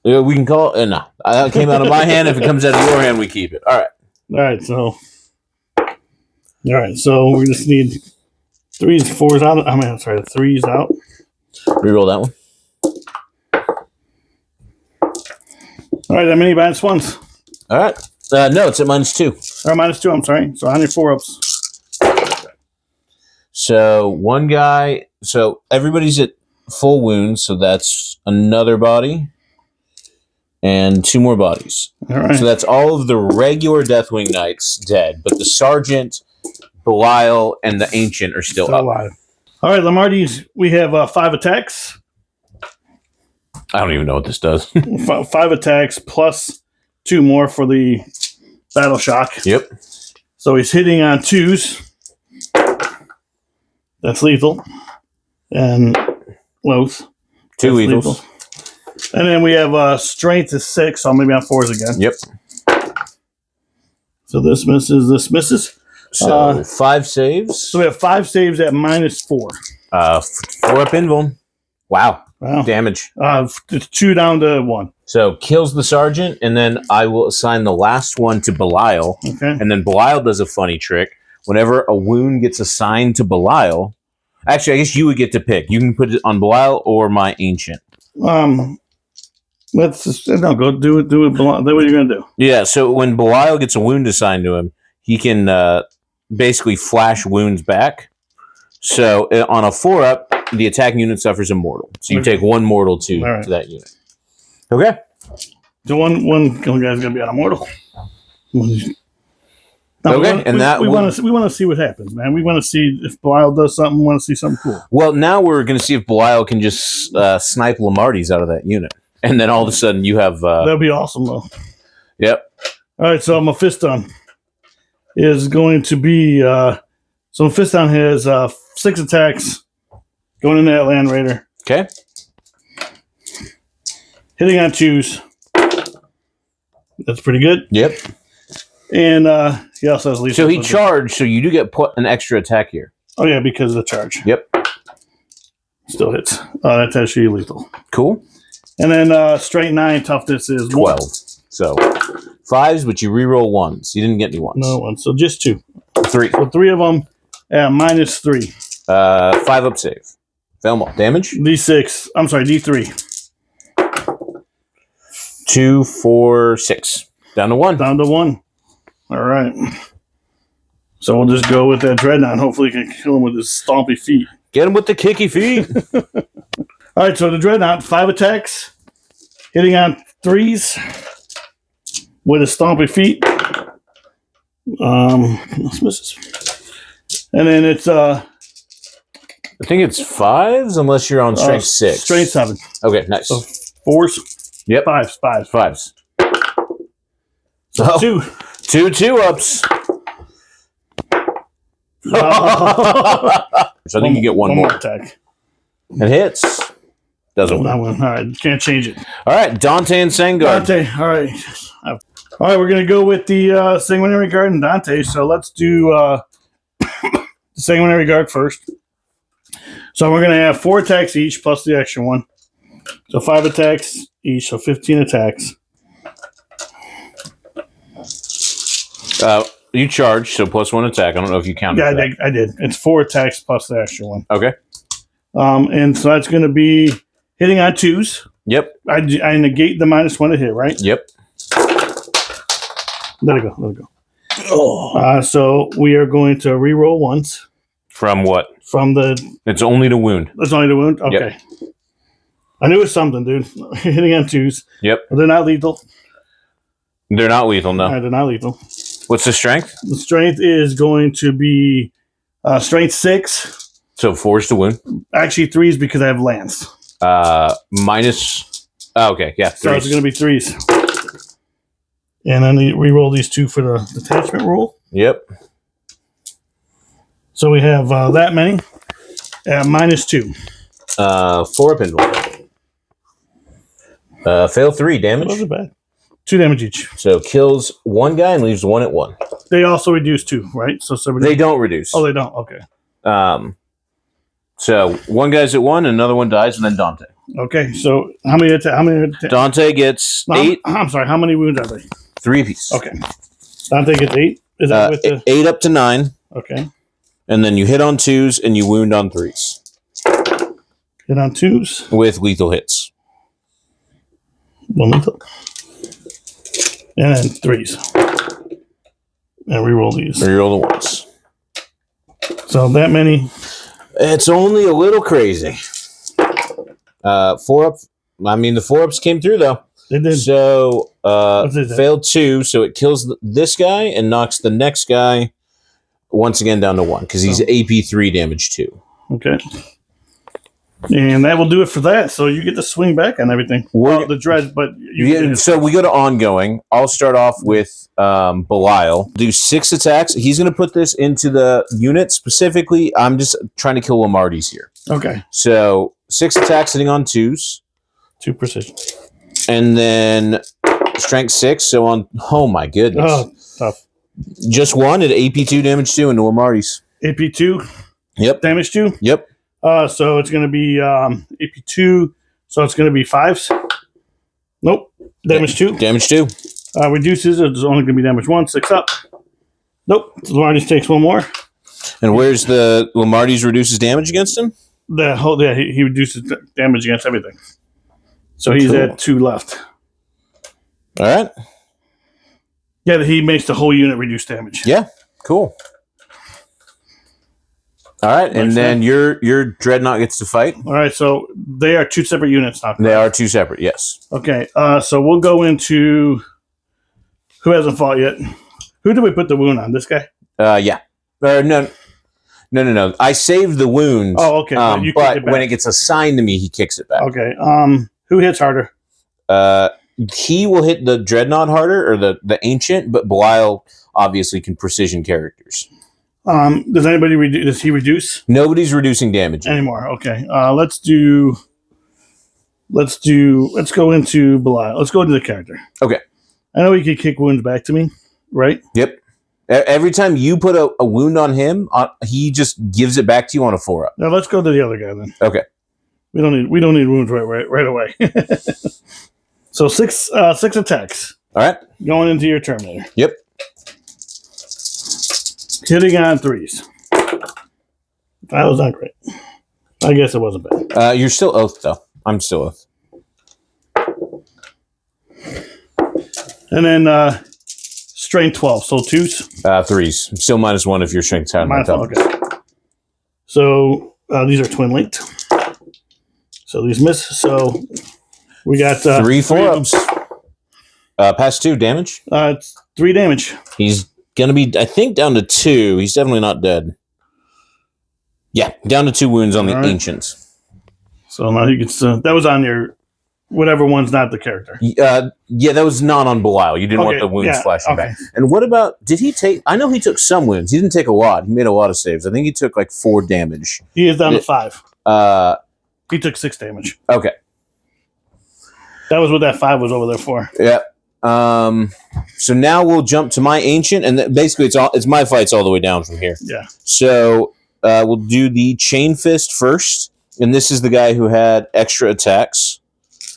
We can call it. No, that came out of my hand. If it comes out of your hand, we keep it. All right. All right. So we just need 3s, 4s out. I mean, sorry, 3s out. Reroll that one. All right, that many -1s. All right. No, it's at -2. Or -2. I'm sorry. So on your 4-ups. So 1 guy. So everybody's at full wounds. So that's another body. And 2 more bodies. All right. So that's all of the regular Deathwing Knights dead, but the Sergeant, Belial, and the Ancient are still up. Alive. All right, Lamarty's, we have 5 attacks. I don't even know what this does. 5 attacks plus 2 more for the battle shock. Yep. So he's hitting on 2s. That's lethal. And Loath. 2 That's lethals. lethal. And then we have strength is 6, so I'm going to be on 4s again. Yep. So this misses. So 5 saves. So we have 5 saves at -4. 4 up invuln. Wow. Damage. It's 2 down to 1. So kills the sergeant, and then I will assign the last one to Belial. Okay. And then Belial does a funny trick. Whenever a wound gets assigned to Belial, actually, I guess you would get to pick. You can put it on Belial or my ancient. Let's just, no, go do it. Do what you're gonna do. Yeah. So when Belial gets a wound assigned to him, he can basically flash wounds back. So on a 4-up, the attacking unit suffers a mortal. So you take 1 mortal to that unit. Okay. So one guy's gonna be on a mortal. Now, we want to see what happens, man. We want to see if Belial does something. We want to see something cool. Well, now we're going to see if Belial can just snipe Lamarty's out of that unit, and then all of a sudden you have. That'd be awesome, though. Yep. All right, so Mephiston is going to be. So Mephiston has 6 attacks going into that Land Raider. Okay. Hitting on 2s. That's pretty good. Yep. And he also has lethal. So he charged, so you do get put an extra attack here. Oh, yeah, because of the charge. Yep. Still hits. That's actually lethal. Cool. And then straight 9 toughness is 12. So 5s, but you reroll 1s. You didn't get any 1s. No 1. So just 2. 3. So 3 of them -3. 5 up save. Fail damage? D6. I'm sorry, D3. 2, 4, 6. Down to 1. Down to 1. All right. So we'll just go with that Dreadnought. Hopefully he can kill him with his stompy feet. Get him with the kicky feet. All right, so the Dreadnought, 5 attacks. Hitting on 3s. With his stompy feet. Misses. And then it's I think it's 5s unless you're on strength 6. Strength 7. Okay, nice. So 4s. Yep. 5s. So 2. 2 2-ups. So I think you get one more attack. It hits. Doesn't That work. one. All right, can't change it. All right, Dante and Sangard. Dante. All right. All right, we're gonna go with the Sanguinary Guard and Dante. So let's do the Sanguinary Guard first. So we're gonna have 4 attacks each plus the extra one. So 5 attacks each. So 15 attacks. You charge, so +1 attack. I don't know if you counted. Yeah, I did. It's 4 attacks plus the extra one. Okay. And so that's going to be hitting on 2s. Yep. I negate the -1 to hit, right? Yep. Let it go. Oh. So we are going to re-roll 1s. From what? From the... It's only to wound. That's only the wound? Okay. Yep. I knew it was something, dude. Hitting on 2s. Yep. But they're not lethal. They're not lethal, no. They're not lethal. What's the strength? The strength is going to be strength 6. So 4s to wound. Actually 3s because I have lance. Minus... Oh, okay, yeah, 3s. So it's going to be 3s. And then we roll these 2 for the detachment roll. Yep. So we have that many at -2. 4 up invuln. Fail 3 damage. Those are bad. 2 damage each. So kills 1 guy and leaves 1 at 1. They also reduce 2, right? So they don't reduce. Oh, they don't. Okay. So 1 guy's at 1, another one dies, and then Dante. Okay. So how many? Dante gets 8. I'm sorry. How many wounds are they? 3 apiece. Okay. Dante gets 8. Is that with the 8 up to 9? Okay. And then you hit on 2s and you wound on 3s. Hit on 2s with lethal hits. 1 lethal. And then 3s. And reroll these. Reroll the 1s. So that many. It's only a little crazy. 4 up. I mean, the 4 ups came through though. They did. So failed 2, so it kills this guy and knocks the next guy once again down to 1 because he's AP 3 damage 2. Okay. And that will do it for that. So you get to swing back on everything. Well, the dread, but so we go to ongoing. I'll start off with Belial. Do 6 attacks. He's going to put this into the unit specifically. I'm just trying to kill Lamarty's here. Okay. So 6 attacks hitting on 2s. 2 precision. And then strength 6. So on, oh my goodness. Oh, tough. Just 1 at AP 2, damage 2 into Marty's. AP 2. Yep. Damage 2. Yep. So it's going to be AP 2. So it's going to be 5s. Nope. Damage 2. Damage 2. Reduces. It's only going to be damage 1. 6 up. Nope. Lamarty's takes 1 more. And where's the Lamarty's reduces damage against him? He reduces damage against everything. So he's at 2 left. All right. Yeah, he makes the whole unit reduce damage. Yeah. Cool. All right, and then your Dreadnought gets to fight. All right, so they are 2 separate units now. They are 2 separate, yes. Okay, so we'll go into who hasn't fought yet. Who did we put the wound on? This guy? Yeah. No. I saved the wound. Oh, okay. But when it gets assigned to me, he kicks it back. Okay. Who hits harder? He will hit the Dreadnought harder, or the Ancient, but Belial obviously can precision characters. Does anybody reduce? Does he reduce? Nobody's reducing damage anymore. Okay. Let's go into Belial. Let's go into the character. Okay. I know he can kick wounds back to me, right? Yep. Every time you put a wound on him, he just gives it back to you on a 4-up. Now let's go to the other guy then. Okay. We don't need wounds right away. So 6 attacks. All right. Going into your Terminator. Yep. Hitting on 3s. That was not great. I guess it wasn't bad. You're still Oath, though. I'm still Oath. And then strength 12, so 2s? 3s. Still -1 if your strength's high enough. Okay. So these are twin linked. So these miss. So we got 3 4-ups. Pass 2 damage. It's 3 damage. He's gonna be, I think, down to 2. He's definitely not dead. Yeah, down to 2 wounds on the Ancients. So now he gets. That was on your whatever one's not the character. Yeah, that was not on Belial. You didn't want the wounds flashing back. And what about? Did he take? I know he took some wounds. He didn't take a lot. He made a lot of saves. I think he took like 4 damage. He is down to 5. He took 6 damage. Okay. That was what that 5 was over there for. Yeah. So now we'll jump to my Ancient, and basically it's my fights all the way down from here. Yeah. So we'll do the Chain Fist first, and this is the guy who had extra attacks.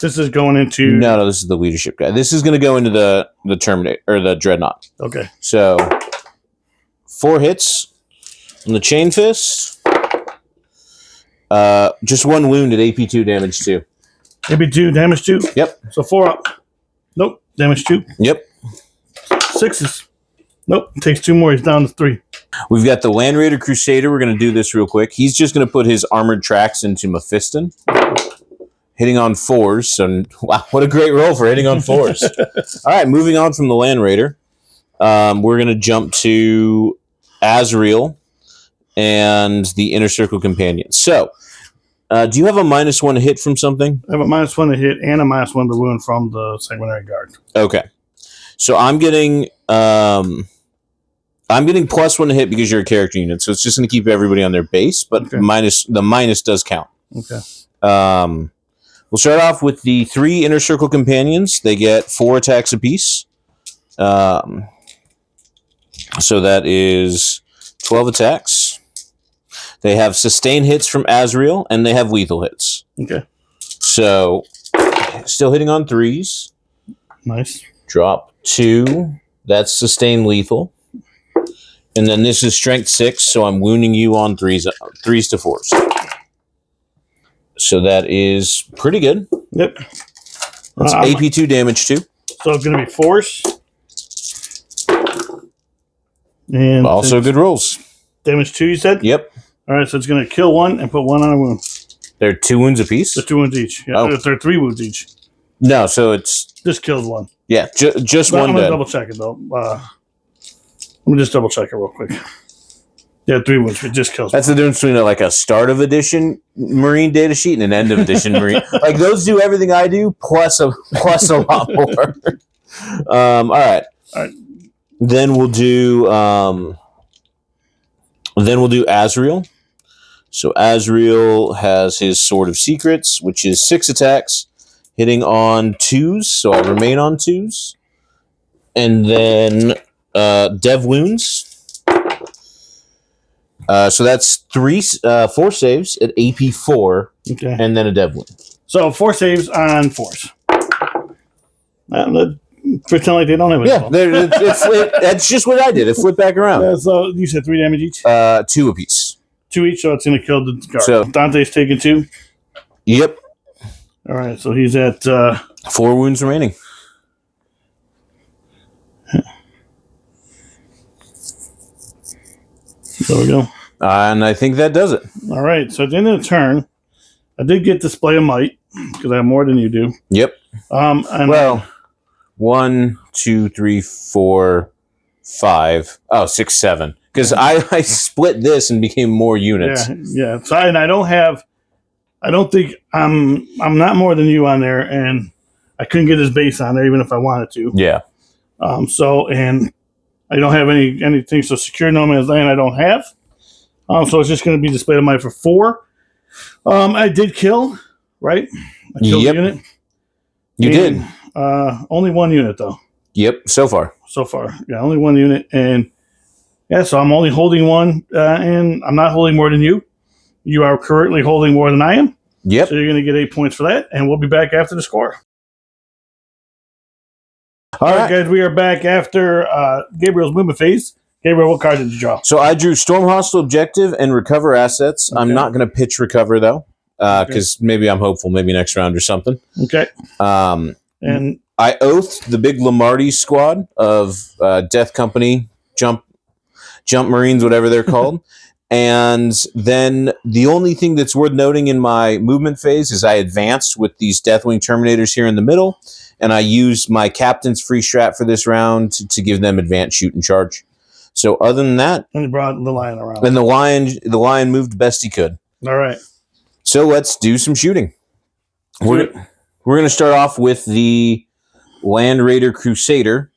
This is going into no. This is the leadership guy. This is going to go into the Terminator or the Dreadnought. Okay. So 4 hits on the Chain Fist. Just 1 wound at AP 2 damage 2. AP 2 damage 2. Yep. So 4 up. Nope. Damage 2. Yep. 6s. Nope. Takes 2 more. He's down to 3. We've got the Land Raider Crusader. We're going to do this real quick. He's just going to put his armored tracks into Mephiston. Hitting on 4s. So, wow, what a great roll for hitting on 4s. All right, moving on from the Land Raider. We're going to jump to Azrael and the Inner Circle Companion. So, do you have a -1 hit from something? I have a -1 to hit and a -1 to wound from the Sanguinary Guard. Okay. So I'm getting +1 to hit because you're a character unit. So it's just going to keep everybody on their base, but the minus does count. Okay. We'll start off with the 3 Inner Circle Companions. They get 4 attacks apiece. So that is 12 attacks. They have sustained hits from Azrael, and they have lethal hits. Okay. So, still hitting on 3s. Nice. Drop 2. That's sustained lethal. And then this is strength 6, so I'm wounding you on 3s to 4s. So that is pretty good. Yep. That's AP 2 damage 2. So it's going to be 4s. And also good rolls. Damage 2, you said? Yep. All right, so it's going to kill 1 and put 1 on a wound. They're 2 wounds apiece? They're 2 wounds each. Yeah, they're 3 wounds each. No, so it's... Just killed 1. Yeah, just but 1 I'm dead. going to double check it, though. Let me just double check it real quick. Yeah, 3 wounds. It just kills That's 1. the difference between like a start of edition Marine data sheet and an end of edition Marine. Like those do everything I do, plus a lot more. All right. Then we'll do Azrael. So Azrael has his Sword of Secrets, which is 6 attacks, hitting on 2s, so I remain on 2s. And then Dev Wounds. So that's 4 saves at AP 4, Okay. and then a Dev Wound. So 4 saves on 4s. Pretend like they don't have it. Yeah, that's just what I did. It flipped back around. So you said 3 damage each? 2 apiece. 2 each, so it's going to kill the guard. So Dante's taking 2? Yep. All right, so he's at... 4 wounds remaining. There we go. And I think that does it. All right, so at the end of the turn, I did get Display of Might, because I have more than you do. Yep. And well, 1, 2, 3, 4, 5. Oh, 6, 7. Because I split this and became more units. Yeah. So I don't think I'm not more than you on there, and I couldn't get his base on there even if I wanted to. Yeah. So and I don't have anything. So secure no man's land I don't have. So it's just going to be Display of Might for 4. I did kill, right? I killed a unit. You did. Only 1 unit though. Yep. So far. Yeah, only 1 unit, and yeah, so I'm only holding 1, and I'm not holding more than you. You are currently holding more than I am. Yep. So you're going to get 8 points for that, and we'll be back after the score. All right, guys, we are back after Gabriel's movement phase. Gabriel, what card did you draw? So I drew Storm Hostile Objective and Recover Assets. Okay. I'm not going to pitch Recover, though, because maybe I'm hopeful, maybe next round or something. Okay. And I oathed the big Lamarty squad of Death Company, Jump Marines, whatever they're called. And then the only thing that's worth noting in my movement phase is I advanced with these Deathwing Terminators here in the middle, and I used my captain's free strat for this round to give them advanced shoot and charge. So other than that, and you brought the lion around. And the lion moved best he could. All right. So let's do some shooting. We're going to start off with the Land Raider Crusader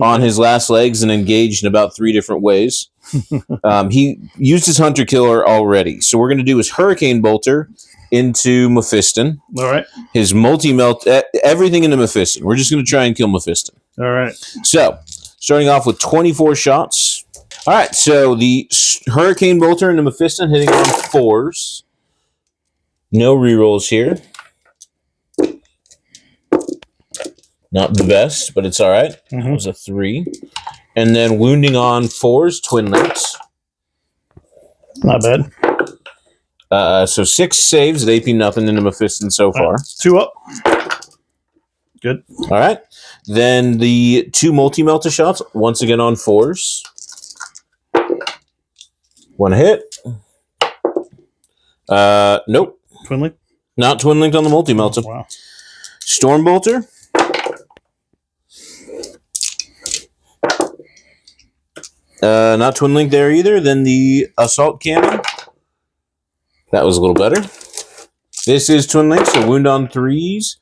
on his last legs and engaged in about 3 different ways. He used his Hunter Killer already. So we're going to do his Hurricane Bolter into Mephiston. All right. His Multi-Melt, everything into Mephiston. We're just going to try and kill Mephiston. All right. So, starting off with 24 shots. All right, so the Hurricane Bolter into Mephiston hitting on 4s. No rerolls here. Not the best, but it's all right. It was a 3. And then wounding on 4s, Twin Links. Not bad. So 6 saves at AP nothing into Mephiston so far. Right. 2 up. Good. All right. Then the 2 multi-melter shots, once again on 4s. 1 hit. Nope. Twin Link? Not Twin Linked on the multi-melter. Oh, wow. Storm Bolter. Not Twin Link there either. Then the Assault Cannon. That was a little better. This is Twin Link, so wound on 3s,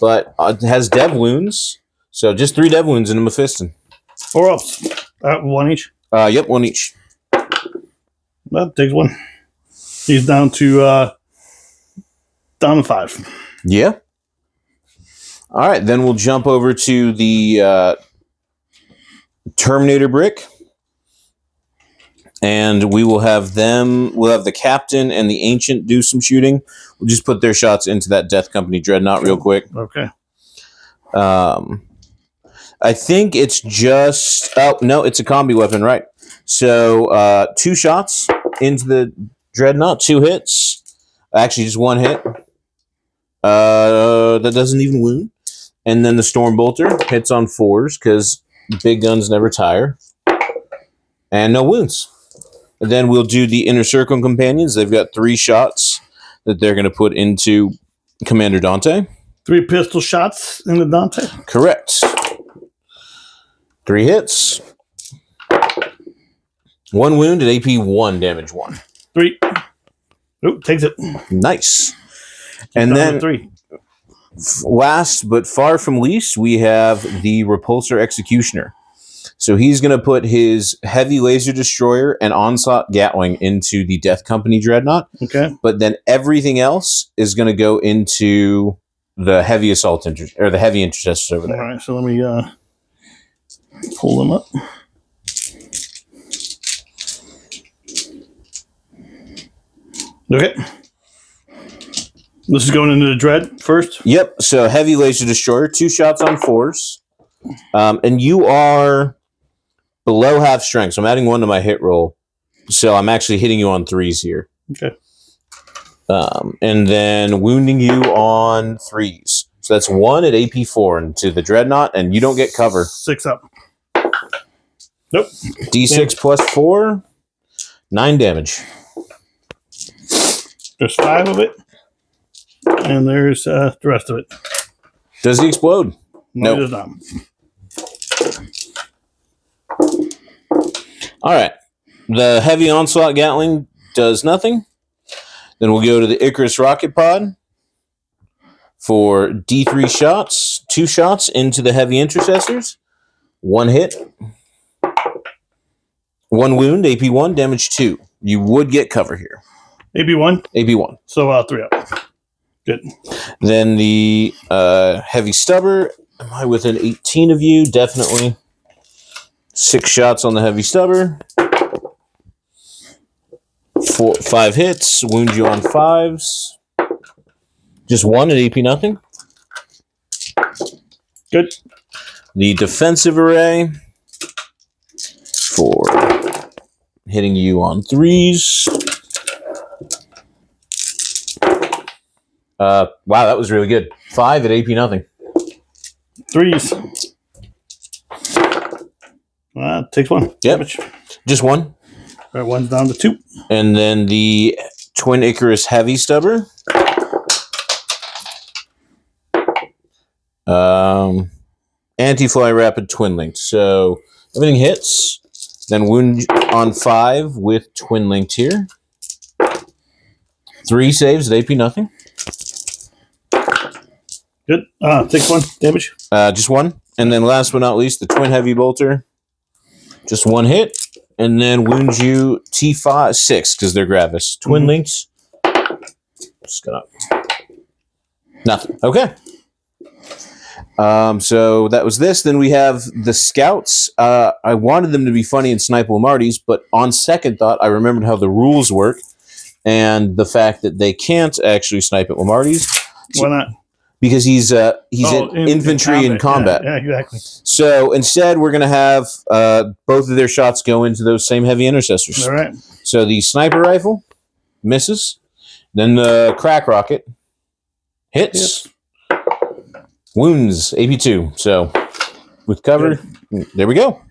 but it has Dev Wounds. So just 3 Dev Wounds into Mephiston. 4 ups. 1 each? Yep, 1 each. That takes 1. He's down to 5. Yeah. All right, then we'll jump over to the Terminator Brick. And we will have we'll have the Captain and the Ancient do some shooting. We'll just put their shots into that Death Company Dreadnought real quick. Okay. I think it's just... Oh, no, it's a combi weapon, right. So, 2 shots into the Dreadnought, 2 hits. Actually, just 1 hit. That doesn't even wound. And then the Storm Bolter hits on 4s, because big guns never tire. And no wounds. And then we'll do the Inner Circle Companions. They've got 3 shots that they're going to put into Commander Dante. 3 pistol shots into Dante? Correct. 3 hits. 1 wound at AP 1, damage 1. 3. Oop, takes it. Nice. And then 3. Last but far from least, we have the Repulsor Executioner. So he's going to put his heavy laser destroyer and onslaught Gatling into the Death Company Dreadnought. Okay. But then everything else is going to go into the heavy assault or the heavy intercessors over there. All right. So let me pull them up. Okay. This is going into the Dread first? Yep. So heavy laser destroyer, 2 shots on 4s. And you are below half strength. So I'm adding 1 to my hit roll. So I'm actually hitting you on 3s here. Okay. And then wounding you on 3s. So that's 1 at AP 4 into the Dreadnought, and you don't get cover. 6 up. Nope. D6 plus 4, 9 damage. There's 5 of it. And there's the rest of it. Does he explode? No, Nope. it does not. All right. The heavy onslaught Gatling does nothing. Then we'll go to the Icarus rocket pod for D3 shots. 2 shots into the heavy intercessors. 1 hit. 1 wound, AP 1, damage 2. You would get cover here. AB1? AP 1. So 3 up. Good. Then the heavy stubber. Am I within 18 of you? Definitely. 6 shots on the heavy stubber. 5 hits. Wound you on 5s. Just 1 at AP nothing. Good. The defensive array for hitting you on 3s. Wow, that was really good. 5 at AP nothing. 3s. Takes 1. Yep. Damage. Just 1. All right, 1's down to 2. And then the Twin Icarus heavy stubber. Anti-fly rapid twin linked. So everything hits. Then wound on 5 with twin linked here. 3 saves at AP nothing. Good. Takes 1 damage. Just 1. And then last but not least, the twin heavy bolter. Just 1 hit. And then wound you T5, 6, because they're gravis. Twin links. Just gonna. Nothing. Okay. So that was this. Then we have the scouts. I wanted them to be funny and snipe Lamarties, but on second thought, I remembered how the rules work and the fact that they can't actually snipe at Lamarties. Why not? Because he's in infantry in combat. Yeah, exactly. So instead, we're going to have both of their shots go into those same heavy intercessors. All right. So the sniper rifle misses. Then the crack rocket hits. Wounds, AP2. So with cover, there we go.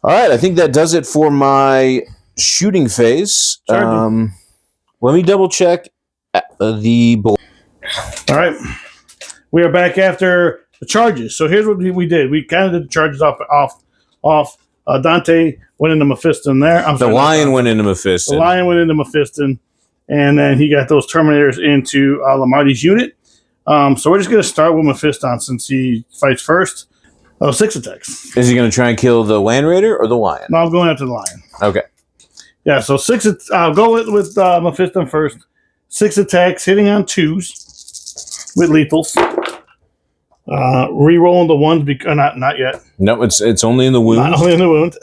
All right, I think that does it for my shooting phase. Sure. Let me double check the... All right. We are back after the charges. So here's what we did. We kind of did the charges off. Dante went into Mephiston there. The lion went into Mephiston. The lion went into Mephiston. And then he got those Terminators into Lamarty's unit. So we're just going to start with Mephiston since he fights first. 6 attacks. Is he going to try and kill the Land Raider or the lion? No, I'm going after the lion. Okay. Yeah, so 6. I'll go with Mephiston first. 6 attacks, hitting on 2s with lethals. Re-rolling the 1s, not yet. No, it's only in the wound. Not only in the wound.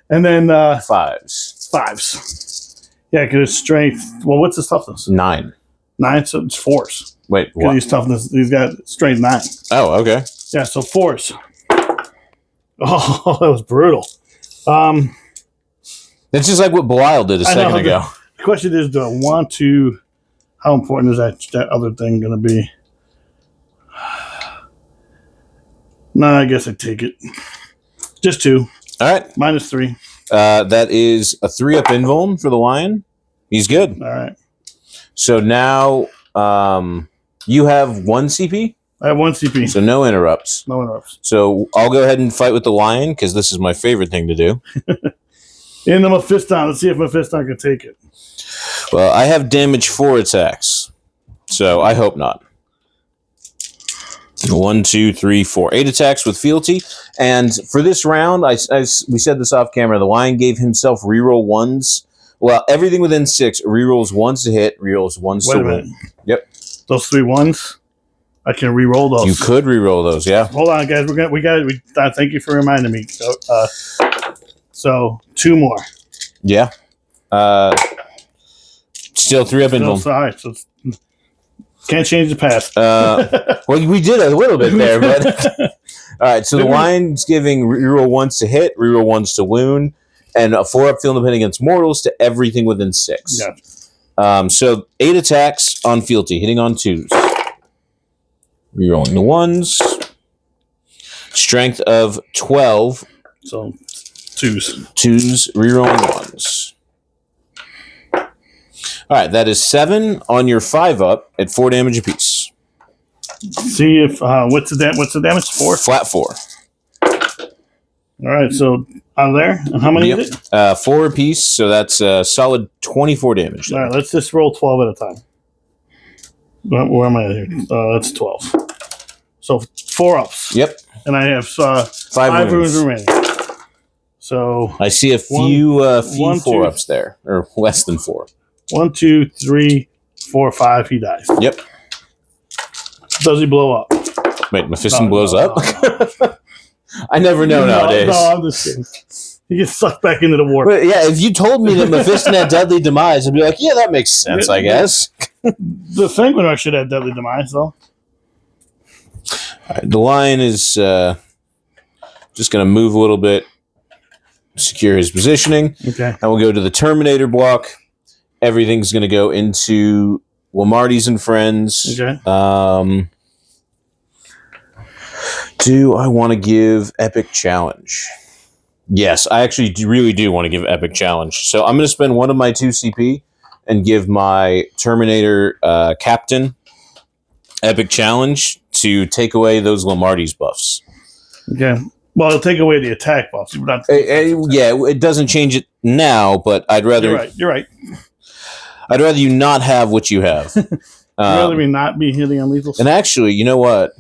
And then 5s. 5s. Yeah, because it's strength. Well, what's his toughness? 9. 9, so it's 4s. Wait, what? He's toughness. He's got strength 9. Oh, okay. Yeah, so 4s. Oh, that was brutal. It's just like what Belial did a second ago. The question is, do I want to... How important is that other thing going to be? No, I guess I take it. Just 2. All right. -3. That is a 3-up invuln for the lion. He's good. All right. So now you have 1 CP? I have 1 CP. So no interrupts. No interrupts. So I'll go ahead and fight with the lion because this is my favorite thing to do. In the Mephiston. Let's see if Mephiston can take it. Well, I have damage 4 attacks. So I hope not. 1, 2, 3, 4. 8 attacks with fealty. And for this round, we said this off camera, the Lion gave himself reroll 1s. Well, everything within 6 rerolls 1s to hit, rerolls 1s to win. Yep. Those 3 1s, I can reroll those. You could reroll those, yeah. Hold on, guys. Thank you for reminding me. So 2 more. Yeah. Still 3 up invuln. All right, so can't change the past. Well, we did a little bit there, but all right. So the Lion's giving reroll 1s to hit, reroll 1s to wound, and a 4 up field depending against mortals to everything within 6. Yeah. So 8 attacks on fealty, hitting on 2s. Rerolling the 1s. Strength of 12. So 2s. 2s, rerolling 1s. All right, that is 7 on your 5 up at 4 damage apiece. See if what's the damage? 4. Flat 4. All right, so out of there, and how many is it? 4 apiece, so that's a solid 24 damage. All right, let's just roll 12 at a time. Where am I at here? That's 12. So 4 ups. Yep. And I have 5 wounds remaining. So I see a few 4 ups there, or less than 4. 1, 2, 3, 4, 5. He dies. Yep. Does he blow up? Wait, Mephiston blows up? No. I never know nowadays. No, I'm just kidding. He gets sucked back into the warp. But yeah, if you told me that Mephiston had deadly demise, I'd be like, yeah, that makes sense, I guess. The Sanguinar should have deadly demise, though. All right, the Lion is just going to move a little bit, secure his positioning. Okay. And we'll go to the Terminator block. Everything's going to go into Lamarty's and Friends. Okay. Do I want to give Epic Challenge? Yes, I actually really do want to give Epic Challenge. So I'm going to spend 1 of my 2 CP and give my Terminator Captain Epic Challenge to take away those Lamarty's buffs. Okay. Well, it'll take away the attack buffs. Yeah, it doesn't change it now, but I'd rather... You're right. I'd rather you not have what you have. Rather me not be hitting on lethal. And actually, you know what?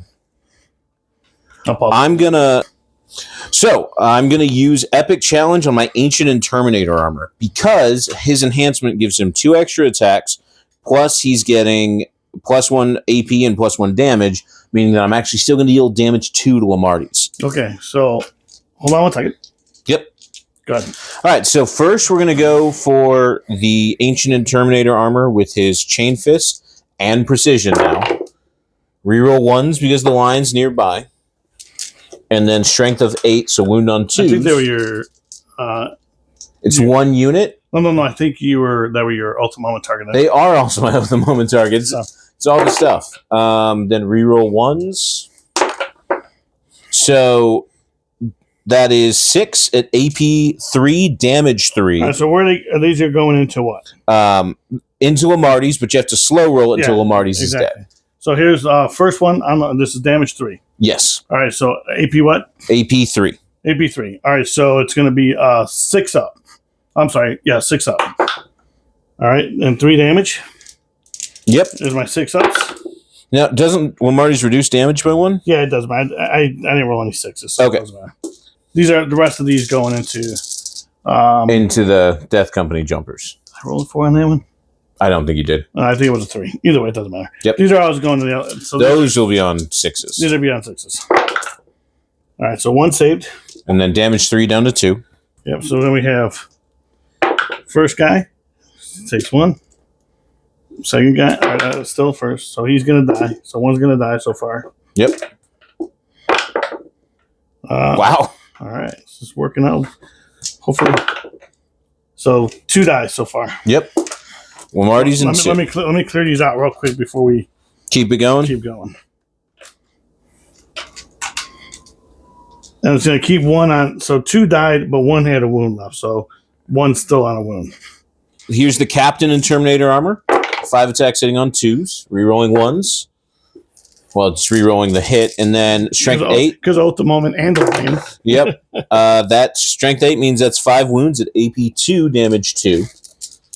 I'm gonna use Epic Challenge on my Ancient and Terminator armor because his enhancement gives him 2 extra attacks, plus he's getting +1 AP and +1 damage, meaning that I'm actually still going to deal damage 2 to Lamarty's. Okay, so hold on one second. Yep. Go ahead. All right, so first we're going to go for the Ancient and Terminator armor with his Chain Fist and Precision now. Reroll 1s because the Lion's nearby. And then Strength of 8, so wound on 2. I think they were your... it's 1 unit. No. I think that were your ultimate target. They are also my ultimate moment targets. It's all the stuff. Then reroll 1s. So that is 6 at AP 3, damage 3. All right, so these are going into what? Into Lamarty's, but you have to slow roll it until Lamarty's is dead. So here's first one. This is damage 3. Yes. All right, so AP what? AP 3. AP 3. All right, so it's going to be 6 up. I'm sorry. Yeah, 6 up. All right, and 3 damage. Yep. There's my 6 ups. Now, doesn't Lamarty's reduce damage by 1? Yeah, it does. But I didn't roll any 6s. So okay. These are the rest of these going into the Death Company jumpers. I rolled a 4 on that one. I don't think you did. I think it was a 3. Either way, it doesn't matter. Yep. These are always going to the other. So those will be on 6s. These will be on 6s. All right, so 1 saved. And then damage 3 down to 2. Yep, so then we have first guy. Takes 1. Second guy. All right, still first. So he's going to die. So 1's going to die so far. Yep. Wow. All right, this is working out. Hopefully. So 2 dies so far. Yep. Lamarty's in let me clear these out real quick before we keep it going. Keep going. And it's going to keep 1 on. So 2 died, but 1 had a wound left. So 1's still on a wound. Here's the Captain in Terminator armor. 5 attacks hitting on 2s, rerolling 1s. Well, it's rerolling the hit, and then Strength 8. Because at the moment and the Lion. Yep. That Strength 8 means that's 5 wounds at AP 2, damage 2.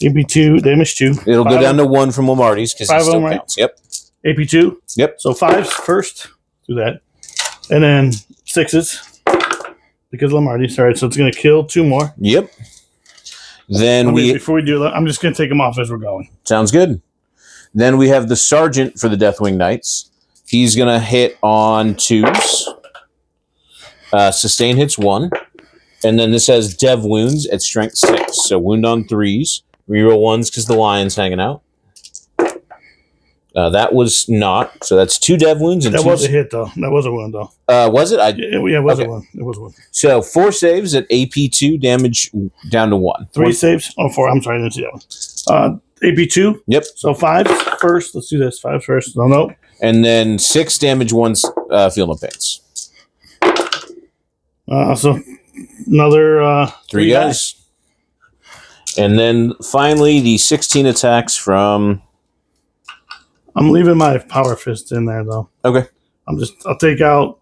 AP 2, damage 2. It'll go down to 1 from Lamarty's because it still counts. Yep. AP 2? Yep. So 5's first. Do that. And then 6s. Because Lamarty's. All right, so it's going to kill 2 more. Yep. Then Before we do that, I'm just going to take them off as we're going. Sounds good. Then we have the Sergeant for the Deathwing Knights. He's going to hit on 2s. Sustain hits 1. And then this has Dev Wounds at Strength 6. So wound on 3s. Reroll 1s because the lion's hanging out. That was not. So that's 2 Dev Wounds. And that was a hit, though. That was a wound, though. Was it? Yeah, it was a one. It was one. So 4 saves at AP2, damage down to 1. 3 saves? Oh, 4. I'm sorry, I didn't see that one. AP2? Yep. So 5s first. Let's do this. 5s first. No. And then 6 damage, 1 feel no pains. So another 3 guys. And then finally the 16 attacks from... I'm leaving my Power Fist in there, though. Okay. I'll take out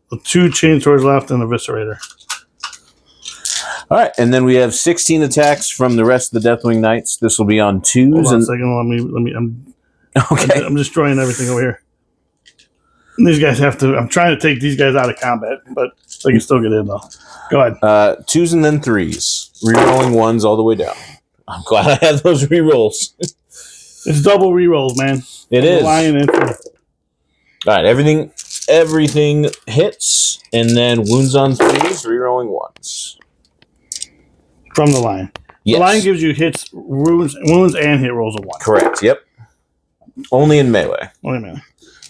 the 2 chain swords left and the Eviscerator. All right, and then we have 16 attacks from the rest of the Deathwing Knights. This will be on 2s. Hold on a second. Let me. Okay. I'm destroying everything over here. And these guys have to. I'm trying to take these guys out of combat, but they can still get in though. Go ahead. 2s and then 3s. Rerolling 1s all the way down. I'm glad I have those rerolls. It's double rerolls, man. It is. Lion and all right, everything hits, and then wounds on 3s, rerolling 1s. From the lion. Yes. The lion gives you hits, wounds, and hit rolls of 1. Correct. Yep. Only in melee. Wait a minute.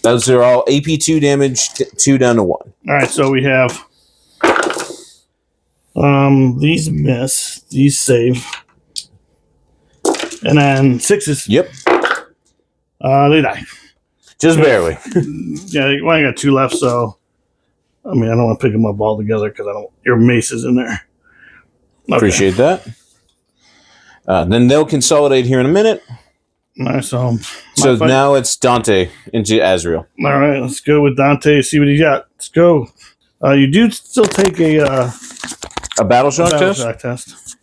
Those are all AP2 damage, 2 down to 1. All right, so we have these miss, these save, and then 6s. Yep. They die. Just barely. Yeah, well, I got 2 left, so I don't want to pick them up all together because your mace is in there. Okay. Appreciate that. Then they'll consolidate here in a minute. All right, so now it's Dante into Azrael. All right, let's go with Dante. See what he got. Let's go. You do still take a battle shock test.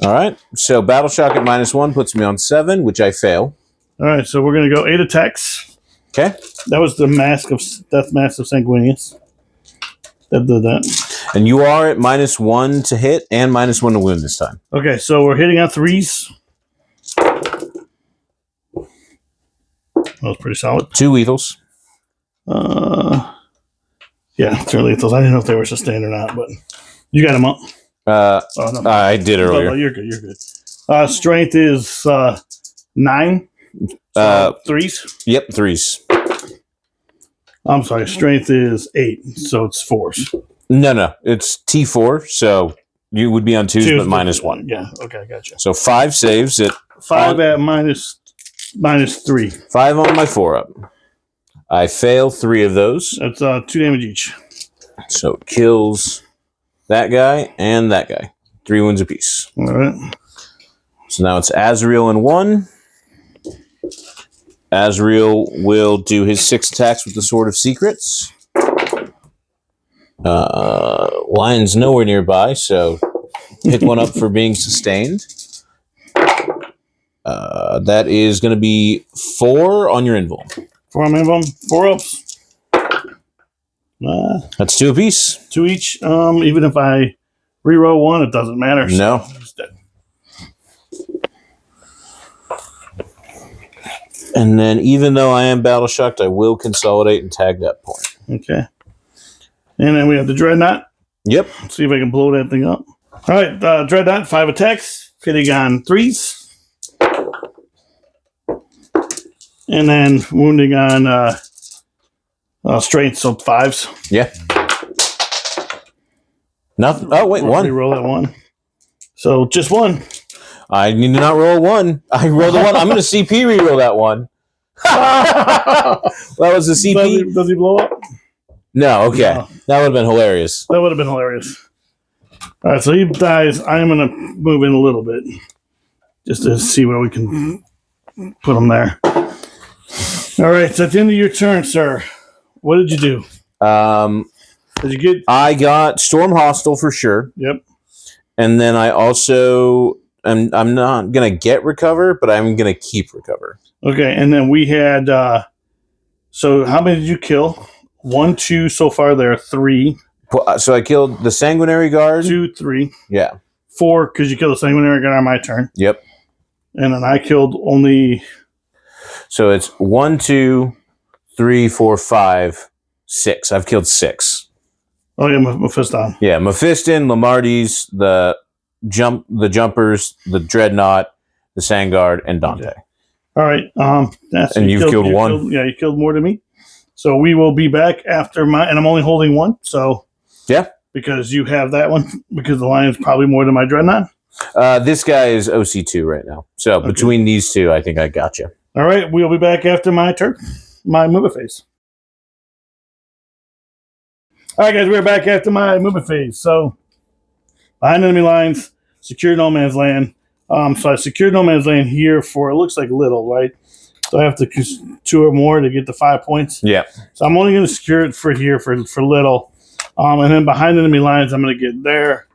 All right. So battle shock at -1 puts me on 7, which I fail. All right, so we're gonna go 8 attacks. Okay. That was the death mask of Sanguinius. That did that. And you are at -1 to hit and -1 to wound this time. Okay, so we're hitting on 3s. That was pretty solid. 2 lethals. Yeah, 2 lethals. I didn't know if they were sustained or not, but you got them up. No. I did earlier. No, you're good. You're good. Strength is 9. So 3s. Yep, 3s. I'm sorry. Strength is 8, so it's 4s. No. It's T4, so you would be on 2s, but -1. Yeah. Okay, gotcha. So 5 saves at 5 at -3. 5 on my 4-up. I fail 3 of those. That's 2 damage each. So it kills that guy and that guy. 3 wounds apiece. All right. So now it's Azrael in 1. Azrael will do his 6 attacks with the Sword of Secrets. Lion's nowhere nearby, so pick one up for being sustained. That is going to be 4 on your invul. 4 on invul. 4 ups. That's 2 apiece. 2 each. Even if I reroll 1, it doesn't matter. No. So he's dead. And then even though I am battle shocked, I will consolidate and tag that point. Okay. And then we have the Dreadnought. Yep. Let's see if I can blow that thing up. All right. Dreadnought, 5 attacks. Hitting on 3s. And then wounding on strength, so 5s. Yeah. Nothing. Oh, wait, 1. Reroll that 1. So just 1. I need to not roll a 1. I rolled a 1. I'm going to CP reroll that 1. That was a CP. Does he blow up? No, okay. No. That would have been hilarious. That would have been hilarious. All right, so he dies. I'm going to move in a little bit just to see where we can put him there. All right, so at the end of your turn, sir, what did you do? Did you get? I got Storm Hostile for sure. Yep. And then I also... I'm not going to get Recover, but I'm going to keep Recover. Okay, and then we had So how many did you kill? 1, 2 so far. There are 3. So I killed the Sanguinary Guard. 2, 3. Yeah. 4 because you killed the Sanguinary Guard on my turn. Yep. And then I killed only. So it's 1, 2, 3, 4, 5, 6. I've killed 6. Oh yeah, Mephiston. Yeah, Mephiston, Lamardes, the Jumpers, the Dreadnought, the Sangard, and Dante. Okay. All right. And you've killed 1. You killed more than me. So we will be back after and I'm only holding 1. So yeah, because you have that one, because the Lion's probably more than my Dreadnought. This guy is OC2 right now. So okay. Between these two, I think I got you. All right, we'll be back after my turn, my movement phase. All right, guys, we're back after my movement phase. So behind enemy lines, secure no man's land. So I secured no man's land here for, it looks like little, right? So I have to 2 or more to get the 5 points. Yeah. So I'm only going to secure it for here for little. And then behind enemy lines, I'm going to get there.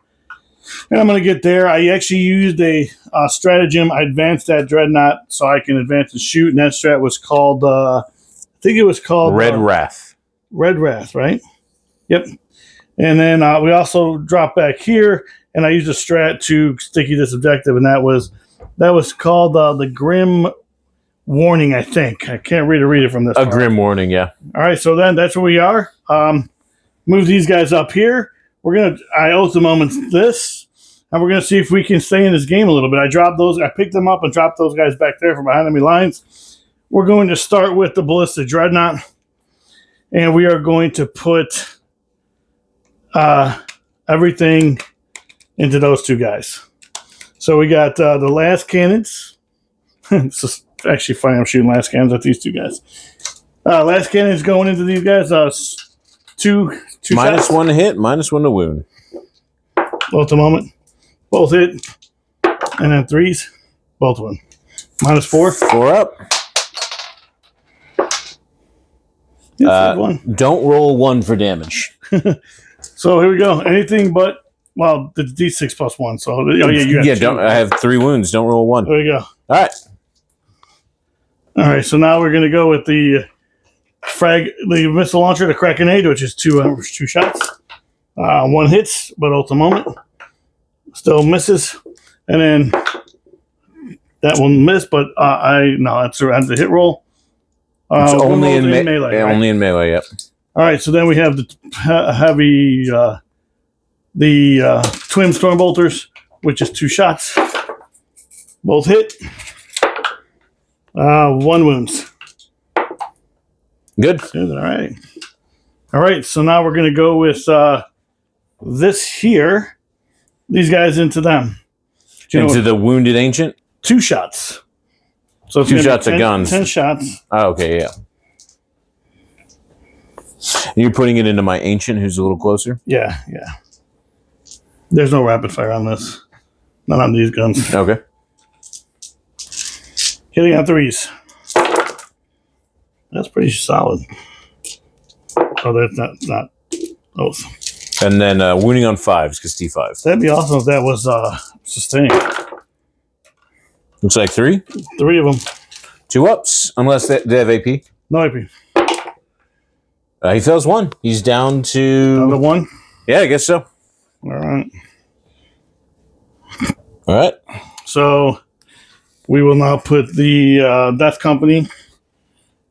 And I'm going to get there. I actually used a stratagem. I advanced that Dreadnought so I can advance and shoot. And that strat was called, I think it was called Red Wrath. Red Wrath, right? Yep. And then we also dropped back here. And I used a strat to sticky this objective. And that was called the Grim Warning, I think. I can't read it from this. Grim Warning, yeah. All right, so then that's where we are. Move these guys up here. I oath the moment this, and we're gonna see if we can stay in this game a little bit. I picked them up and dropped those guys back there from behind enemy lines. We're going to start with the Ballistic Dreadnought, and we are going to put everything into those 2 guys. So we got the last cannons. It's just actually funny. I'm shooting last cannons at these 2 guys. Last cannons going into these guys. 2 minus shots. 1 to hit, minus 1 to wound. Both the moment. Both hit. And then 3s. Both win. Minus 4. 4 up. Don't roll 1 for damage. So here we go. Anything but, well, the D6 plus 1. So I have 3 wounds. Don't roll 1. There you go. All right. So now we're going to go with the missile launcher, the Krakenade, which is 2 shots. 1 hits, but at the moment still misses. And then that one missed, but that's a hit roll. It's only in melee. Right? Only in melee, yep. All right, so then we have the heavy, the twin Stormbolters, which is 2 shots. Both hit. 1 wounds. Good. All right. So now we're going to go with this here. These guys into them. Into the Wounded Ancient? 2 shots. So it's 2 shots of guns. 10 shots. Oh, okay, yeah. You're putting it into my Ancient, who's a little closer? Yeah. There's no rapid fire on this. Not on these guns. Okay. Hitting on 3s. That's pretty solid. Oh, that's not oath. And then wounding on 5s, because T5. That'd be awesome if that was sustained. Looks like 3. 3 of them. 2 ups, unless they have AP. No AP. He fails 1. He's down to... Down to 1? Yeah, I guess so. All right. So we will now put the Death Company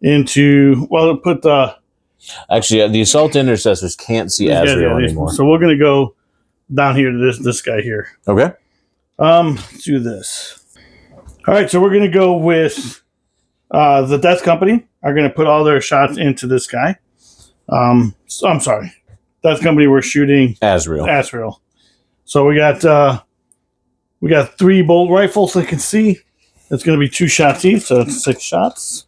into... Well, put the... Actually, the Assault Intercessors can't see Azrael anymore. So we're going to go down here to this guy here. Okay. Let's do this. All right, so we're going to go with the Death Company. Are going to put all their shots into this guy. I'm sorry. Death Company, we're shooting Azrael. So we got 3 bolt rifles I can see. It's going to be 2 shots each, so it's 6 shots.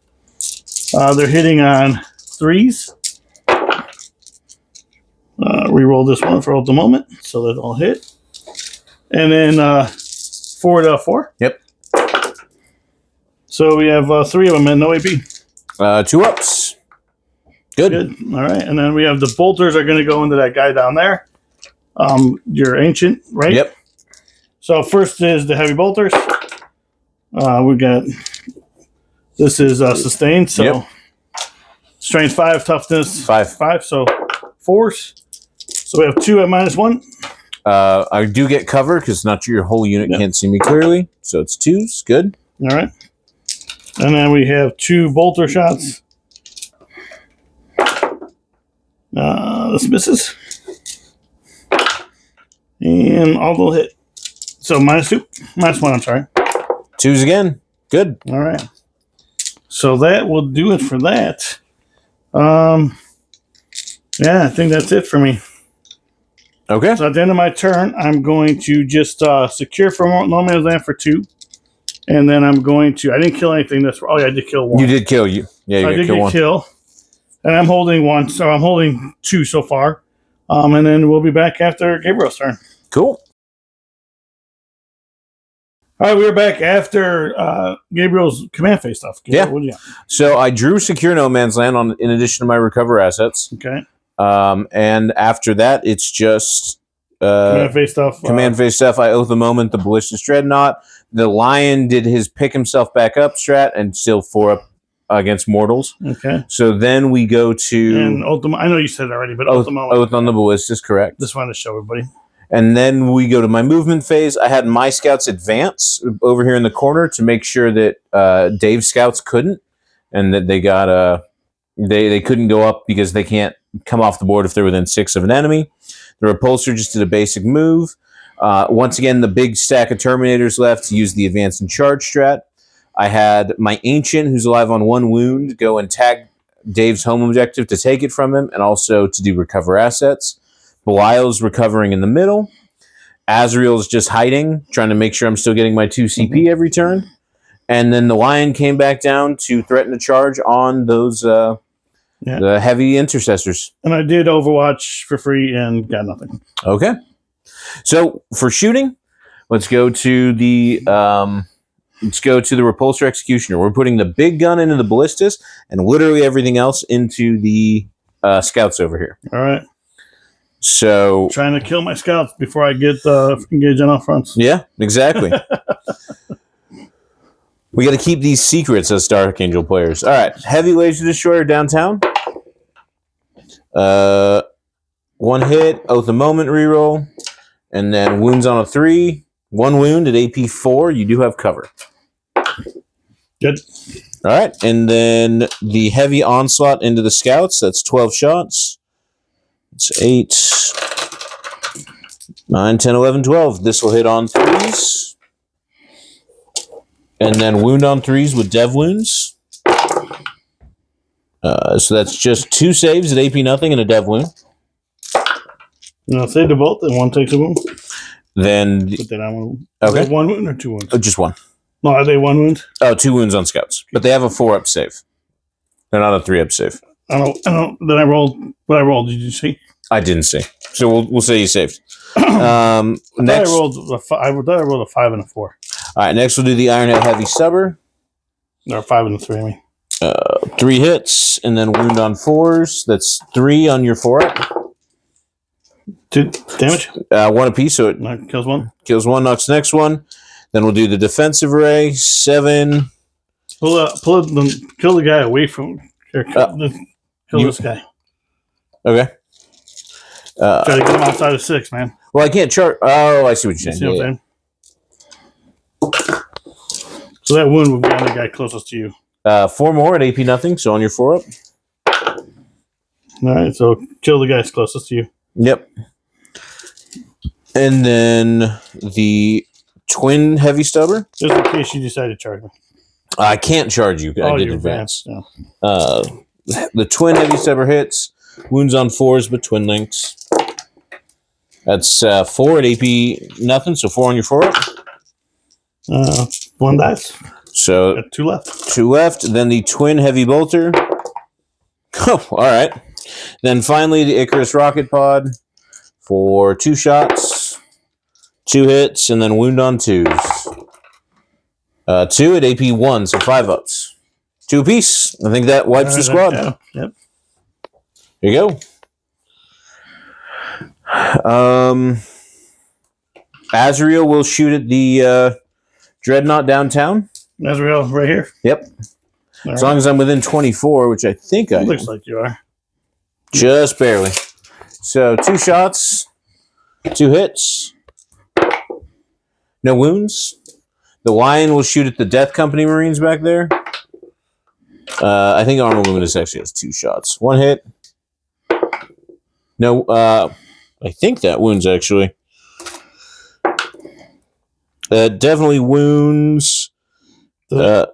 They're hitting on 3s. Reroll this one for the moment, so that all hit. And then 4 to 4. Yep. So we have 3 of them and no AP. 2 ups. Good. All right, and then we have the bolters are going to go into that guy down there. Your Ancient, right? Yep. So first is the heavy bolters. We got this is sustained. So Strength 5, toughness 5. So 4s. So we have 2 at -1. I do get cover because not your whole unit can't see me clearly. So it's 2s. Good. All right. And then we have 2 bolter shots. This misses. And all will hit. So -2. -1, I'm sorry. 2s again. Good. All right. So that will do it for that. Yeah, I think that's it for me. Okay. So at the end of my turn, I'm going to just secure for no man's land for 2. And then I'm going to... I didn't kill anything this... Oh, yeah, I did kill 1. You did kill you. Yeah, you so I did did kill get 1. kill. And I'm holding 1. So I'm holding 2 so far. And then we'll be back after Gabriel's turn. Cool. All right, we're back after Gabriel's command phase stuff. Gabriel, Yeah. what do you got? So I drew secure no man's land on in addition to my recover assets. Okay. And after that, it's just Command phase stuff. Command phase stuff. I oath the moment the ballistic dreadnought. The lion did his pick himself back up strat and still 4 up against mortals. Okay. So then we go to And ultimate. I know you said it already, but ultimate. oath on the ballistic, correct. Just wanted to show everybody. And then we go to my movement phase. I had my scouts advance over here in the corner to make sure that Dave's scouts couldn't, and that they got they couldn't go up because they can't come off the board if they're within 6 of an enemy. The repulsor just did a basic move. Once again, the big stack of Terminators left to use the advance and charge strat. I had my Ancient, who's alive on 1 wound, go and tag Dave's home objective to take it from him, and also to do recover assets. Belial's recovering in the middle. Azrael's just hiding, trying to make sure I'm still getting my 2 CP every turn. And then the Lion came back down to threaten a charge on those the heavy intercessors. And I did Overwatch for free and got nothing. Okay. So for shooting, let's go to the repulsor executioner. We're putting the big gun into the ballistas and literally everything else into the scouts over here. All right. So Trying to kill my scouts before I get engaged on all fronts. yeah, exactly. We got to keep these secrets as Dark Angel players. All right, heavy laser destroyer downtown. 1 hit, oath the moment reroll, and then wounds on a 3. 1 wound at AP 4. You do have cover. Good. All right, and then the heavy onslaught into the scouts. That's 12 shots. It's 8, 9, 10, 11, 12. This will hit on 3s. And then wound on 3s with dev wounds. So that's just 2 saves at AP nothing and a dev wound. No, save the both and 1 takes a wound. Then Put that on 1. okay. Is it 1 wound or 2 wounds? Oh, just 1. No, are they 1 wound? Oh, 2 wounds on scouts. But they have a 4-up save. They're not a 3-up save. I don't. Then I rolled. What I rolled? Did you see? I didn't see. So we'll say you saved. Next, I Next, rolled a 5 and a 4. all right. Next, we'll do the Ironhead Heavy Stubber. Or 5 and a 3. I mean, 3 hits, and then wound on 4s. That's 3 on your 4-up. 2 damage. 1 apiece, so it No, kills 1. kills 1, knocks the next one. Then we'll do the defensive array. 7. Kill the guy away from. Kill this guy. Okay. Try to get him outside of 6, man. Well, I can't chart. Oh, I see what You you're see saying. what I'm saying? So that wound would be on the guy closest to you. 4 more at AP nothing, so on your 4-up. All right, so kill the guys closest to you. Yep. And then the twin heavy stubber. Just in case you decide to charge me. I can't charge you. I did you advance. Yeah. The twin heavy stubber hits. Wounds on 4s, but twin links. That's 4 at AP nothing, so 4 on your 4-up. 1 dice. So Got 2 left. 2 left. Then the twin heavy bolter. Oh, all right. Then finally the Icarus rocket pod for 2 shots, 2 hits, and then wound on 2s. 2 at AP 1, so 5 ups. 2 apiece. I think that wipes the squad. Yeah. Yep. Here you go. Azrael will shoot at the Dreadnought downtown. Azrael right here. Yep. As long as I'm within 24, which I think I Looks am. like you are. Just barely. So 2 shots, 2 hits, no wounds. The Lion will shoot at the Death Company Marines back there. I think Armor Luminous actually has 2 shots. 1 hit. No, I think that wounds actually. Definitely wounds. Yeah,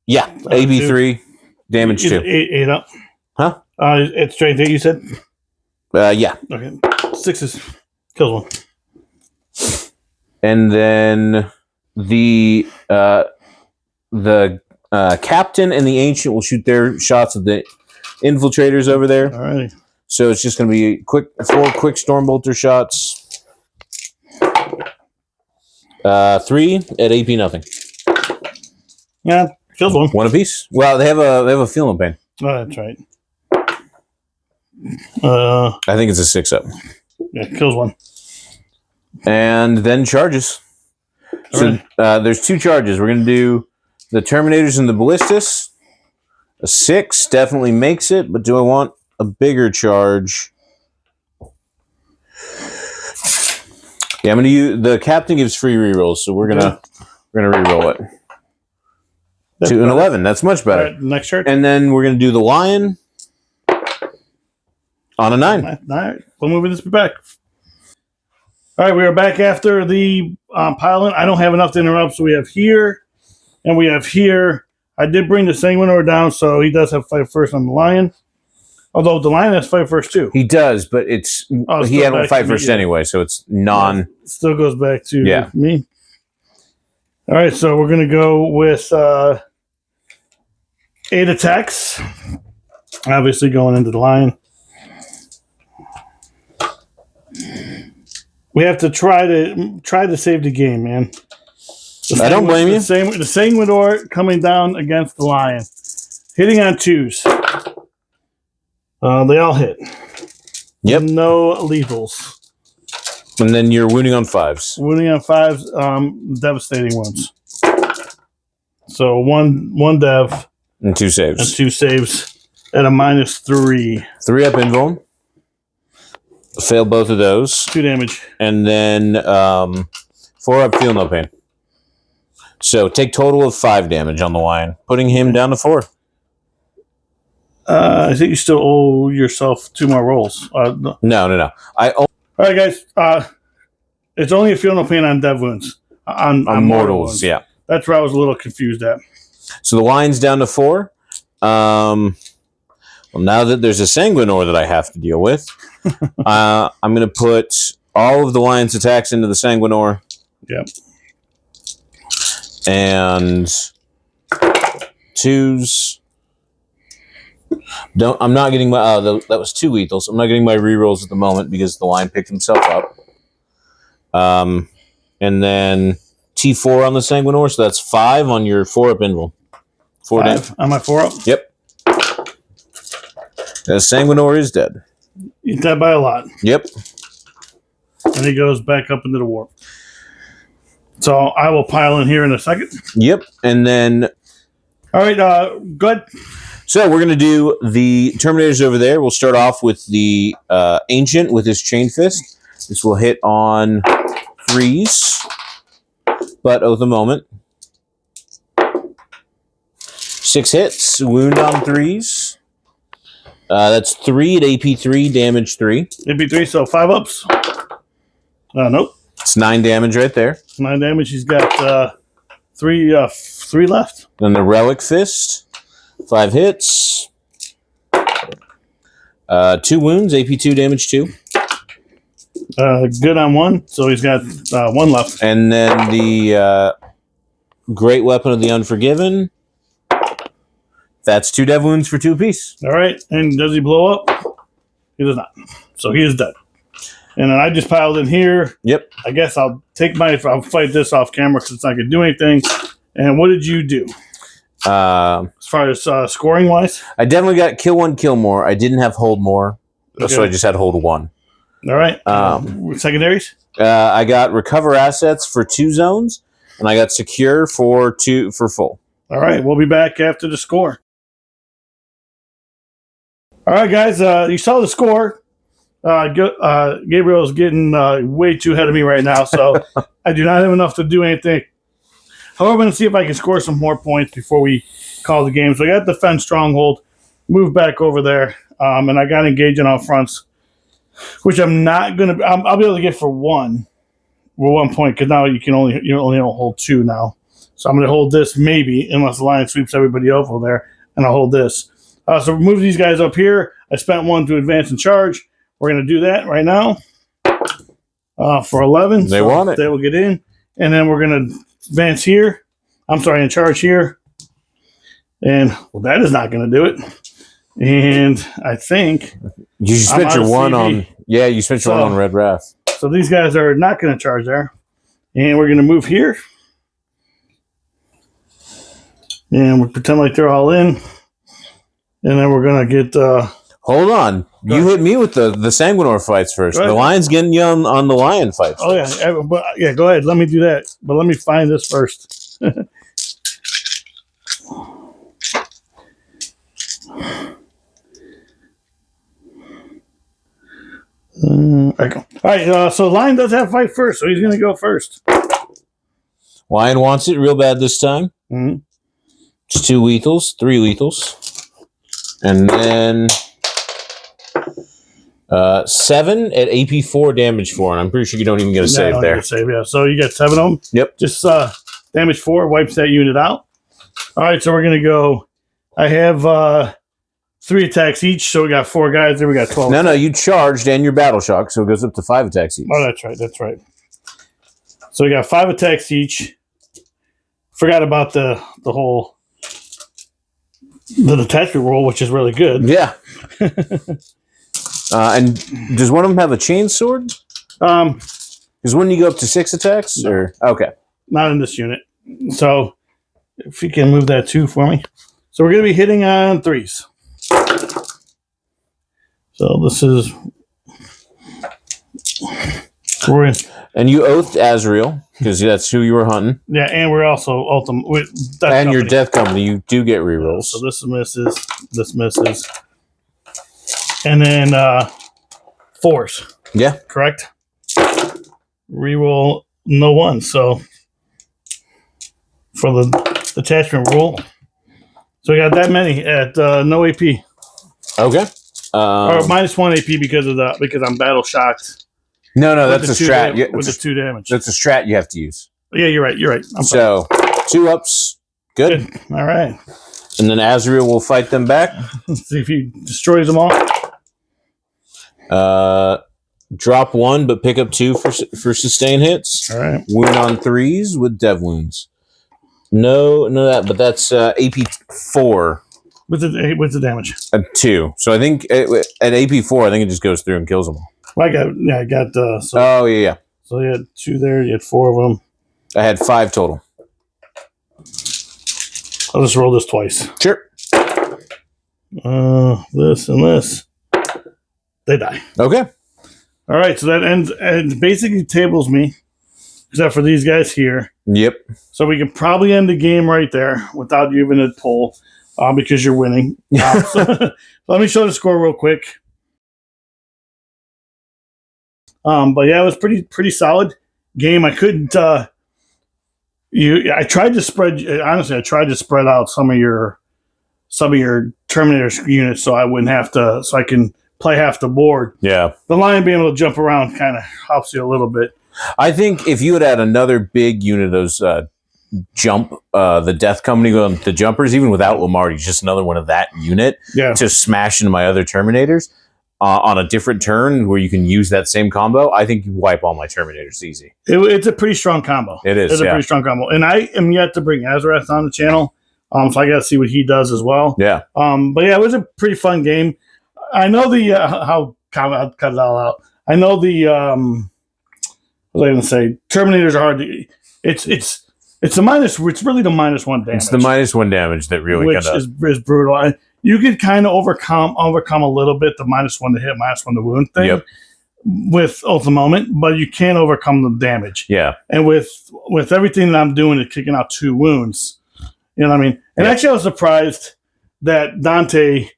AB3, damage 2. 8 up. Huh? It's strength 8, you said? Yeah. Okay. 6 kills 1. And then the captain and the ancient will shoot their shots at the infiltrators over there. All right. So it's just going to be 4 quick stormbolter shots. 3 at AP nothing. Yeah, kills 1. 1 apiece. Well, they have a feel no pain. Oh, that's right. I think it's a 6 up. Yeah, kills 1. And then charges. So there's 2 charges. We're going to do the Terminators and the Ballistas. A 6 definitely makes it, but do I want a bigger charge? Yeah, I'm going to use the captain gives free rerolls, so we're gonna reroll it. That's 2 and better. 11. That's much better. All right, next charge. And then we're going to do the Lion on a 9. All right, we'll move this back. All right, we are back after the pilot. I don't have enough to interrupt, so we have here and we have here. I did bring the Sanguinor down, so he does have fight first on the Lion. Although the Lion has fight first too. He does, but he had to fight first anyway, so it's non. Yeah, still goes back to Yeah. me. All right, so we're gonna go with 8 attacks. Obviously, going into the Lion. We have to try to save the game, man. I don't blame you. The Sanguinor coming down against the Lion, hitting on 2s. They all hit. Yep. No lethals. And then you're wounding on 5s. Wounding on 5s, devastating wounds. So one dev And 2 saves. and 2 saves at a -3. 3 up invuln. Fail both of those. 2 damage. And then 4 up feel no pain. So take total of 5 damage on the Lion, putting him down to 4. I think you still owe yourself 2 more rolls. No. No. All right, guys. It's only a feel no pain on dev wounds. On mortal wounds. Yeah. That's where I was a little confused at. So the Lion's down to 4. Well, now that there's a Sanguinor that I have to deal with, I'm going to put all of the Lion's attacks into the Sanguinor. Yep. And 2s. I'm not getting my. That was 2 lethals. I'm not getting my rerolls at the moment because the Lion picked himself up. And then T4 on the Sanguinor, so that's 5 on your 4 up invul. 4 damage. On my 4 up. Yep. The Sanguinor is dead. He's dead by a lot. Yep. And he goes back up into the warp. So I will pile in here in a second. Yep. And then. All right, go ahead. So we're going to do the Terminators over there. We'll start off with the Ancient with his Chain Fist. This will hit on 3s. But of the moment. 6 hits. Wound on 3s. That's 3 at AP3, damage 3. AP3, so 5 ups. Nope. It's 9 damage right there. 9 damage. He's got 3 left. Then the Relic Fist. 5 hits. 2 wounds, AP2, damage 2. Good on 1, so he's got 1 left. And then the Great Weapon of the Unforgiven. That's 2 dev wounds for 2 apiece. All right, and does he blow up? He does not. So he is dead. And then I just piled in here. Yep. I guess I'll fight this off camera because it's not going to do anything. And what did you do? As far as scoring wise? I definitely got kill 1, kill more. I didn't have hold more, Okay. so I just had hold 1. All right. Secondaries? I got recover assets for 2 zones, and I got secure for full. All right, we'll be back after the score. All right, guys. You saw the score. Gabriel's getting way too ahead of me right now, so I do not have enough to do anything. However, I'm going to see if I can score some more points before we call the game. So I got defense stronghold, move back over there, and I got engaging out fronts, which I'm not going to. I'll be able to get for 1 point because now you only hold 2 now. So I'm going to hold this maybe unless the lion sweeps everybody over there, and I'll hold this. So move these guys up here. I spent 1 to advance and charge. We're going to do that right now for 11. They want it. They will get in, and then we're going to advance here. I'm sorry, in charge here. And well, that is not going to do it. And I think you spent your 1 on. Yeah, you spent your 1 on Red Wrath. So these guys are not going to charge there. And we're going to move here. And we pretend like they're all in. And then we're going to get... Hold on. You hit me with the Sanguinor fights first. The lion's getting you on the lion fights first. Oh, yeah. Go ahead. Let me do that. But let me find this first. All right. So lion does have fight first, so he's going to go first. Lion wants it real bad this time. Mm-hmm. It's 2 lethals, 3 lethals. And then... 7 at AP 4 damage 4, and I'm pretty sure you don't even get a save there. Save, yeah. So you get 7 of them. Yep. Just damage 4 wipes that unit out. All right, so we're gonna go. I have 3 attacks each, so we got 4 guys. There we got 12. No, you charged and your battle shock, so it goes up to 5 attacks each. Oh, that's right. So we got 5 attacks each. Forgot about the whole detachment roll, which is really good. Yeah. And does one of them have a chain sword? Because when you go up to 6 attacks? No. Or okay. Not in this unit. So if you can move that 2 for me. So we're going to be hitting on 3s. So this is... And you oathed Azrael, because that's who you were hunting. Yeah, and we're also ultimate... And your Death Company, you do get rerolls. So this misses. This misses. And then 4s. Yeah. Correct? Reroll no 1. So for the detachment roll. So we got that many at no AP. Okay. Or -1 AP because I'm battle shocked. No, that's a strat. With the 2 damage. That's a strat you have to use. Yeah, you're right. So 2 ups. Good. All right. And then Azrael will fight them back. Let's see if he destroys them all. Drop 1, but pick up 2 for sustain hits. All right. Wound on 3s with dev wounds. No, that, but that's AP 4. What's the damage? 2. So I think at AP 4, I think it just goes through and kills them all. Well, I got. So, oh yeah. So you had 2 there. You had 4 of them. I had 5 total. I'll just roll this twice. Sure. This and this. They die. Okay. All right. So that ends and basically tables me, except for these guys here. Yep. So we could probably end the game right there without you even a pull, because you're winning. So let me show the score real quick. But yeah, it was pretty solid game. I couldn't. I tried to spread. Honestly, I tried to spread out some of your Terminator units so I wouldn't have to. So I can play half the board. Yeah. The lion being able to jump around kind of helps you a little bit. I think if you had another big unit of those the Death Company, the jumpers, even without Lamarty, just another one of that unit to smash into my other Terminators. On a different turn where you can use that same combo, I think you wipe all my Terminators easy. It's a pretty strong combo. It is. It's a pretty strong combo. And I am yet to bring Azarath on the channel, so I got to see what he does as well. Yeah. But yeah, it was a pretty fun game. I know the I'll cut it all out. I know the what was I going to say? Terminators are hard to. It's a minus. It's really the -1 damage. It's the -1 damage that really which is brutal. You could kind of overcome a little bit the -1 to hit, -1 to wound thing with Ultimate Moment, but you can't overcome the damage. Yeah. And with everything that I'm doing is kicking out 2 wounds. You know what I mean? And actually I was surprised that Dante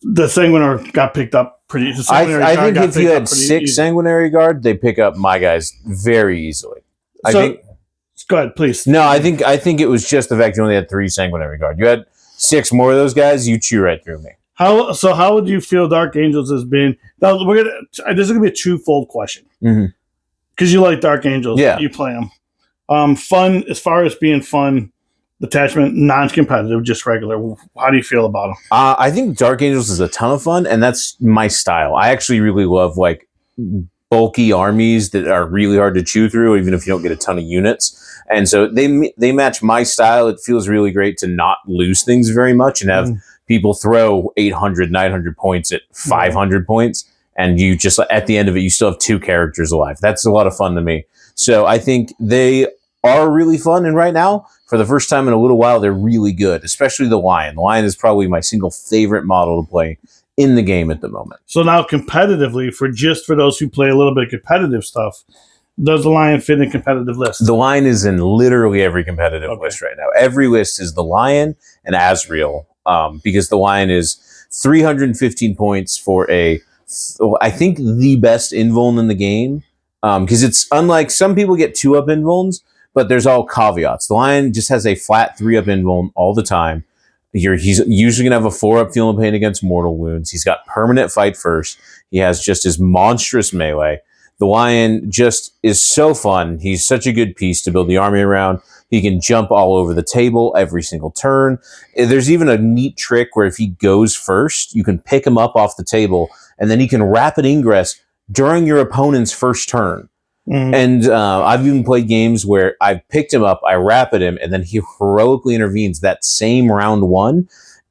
the Sanguinar got picked up pretty. I think if you had 6 Sanguinary Guard, they pick up my guys very easily. I think. Go ahead, please. No, I think it was just the fact you only had 3 Sanguinary Guard. You had 6 more of those guys, you chew right through me. How would you feel Dark Angels has been? Now this is gonna be a twofold question because you like Dark Angels, you play them. Fun as far as being fun, detachment, non-competitive, just regular. How do you feel about them? I think Dark Angels is a ton of fun, and that's my style. I actually really love like bulky armies that are really hard to chew through, even if you don't get a ton of units. And so they match my style. It feels really great to not lose things very much and have people throw 800, 900 points at 500 points. And you just, at the end of it, you still have 2 characters alive. That's a lot of fun to me. So I think they are really fun. And right now, for the first time in a little while, they're really good, especially the Lion. The Lion is probably my single favorite model to play in the game at the moment. So now competitively, for those who play a little bit of competitive stuff, does the Lion fit in competitive lists? The Lion is in literally every competitive list right now. Every list is the Lion and Azrael, because the Lion is 315 points for I think the best invuln in the game, because it's unlike some people get 2-up invulns, but there's all caveats. The Lion just has a flat 3-up invuln all the time. He's usually going to have a 4-up Feel No Pain against mortal wounds. He's got permanent fight first. He has just his monstrous melee. The Lion just is so fun. He's such a good piece to build the army around. He can jump all over the table every single turn. There's even a neat trick where if he goes first, you can pick him up off the table, and then he can rapid ingress during your opponent's first turn. And I've even played games where I've picked him up, I rapid him, and then he heroically intervenes that same round 1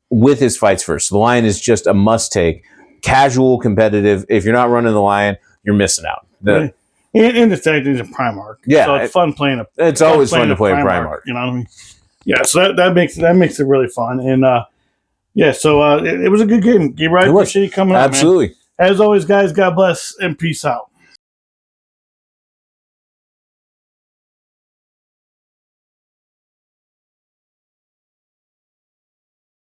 with his fights first. So the Lion is just a must-take. Casual, competitive. If you're not running the Lion, you're missing out. And it's actually a Primarch. Yeah. So it's fun playing it's always fun to play a Primarch. You know what I mean? Yeah, so that makes it really fun. And so it was a good game. Appreciate you coming out. Absolutely. Man. As always, guys, God bless and peace out.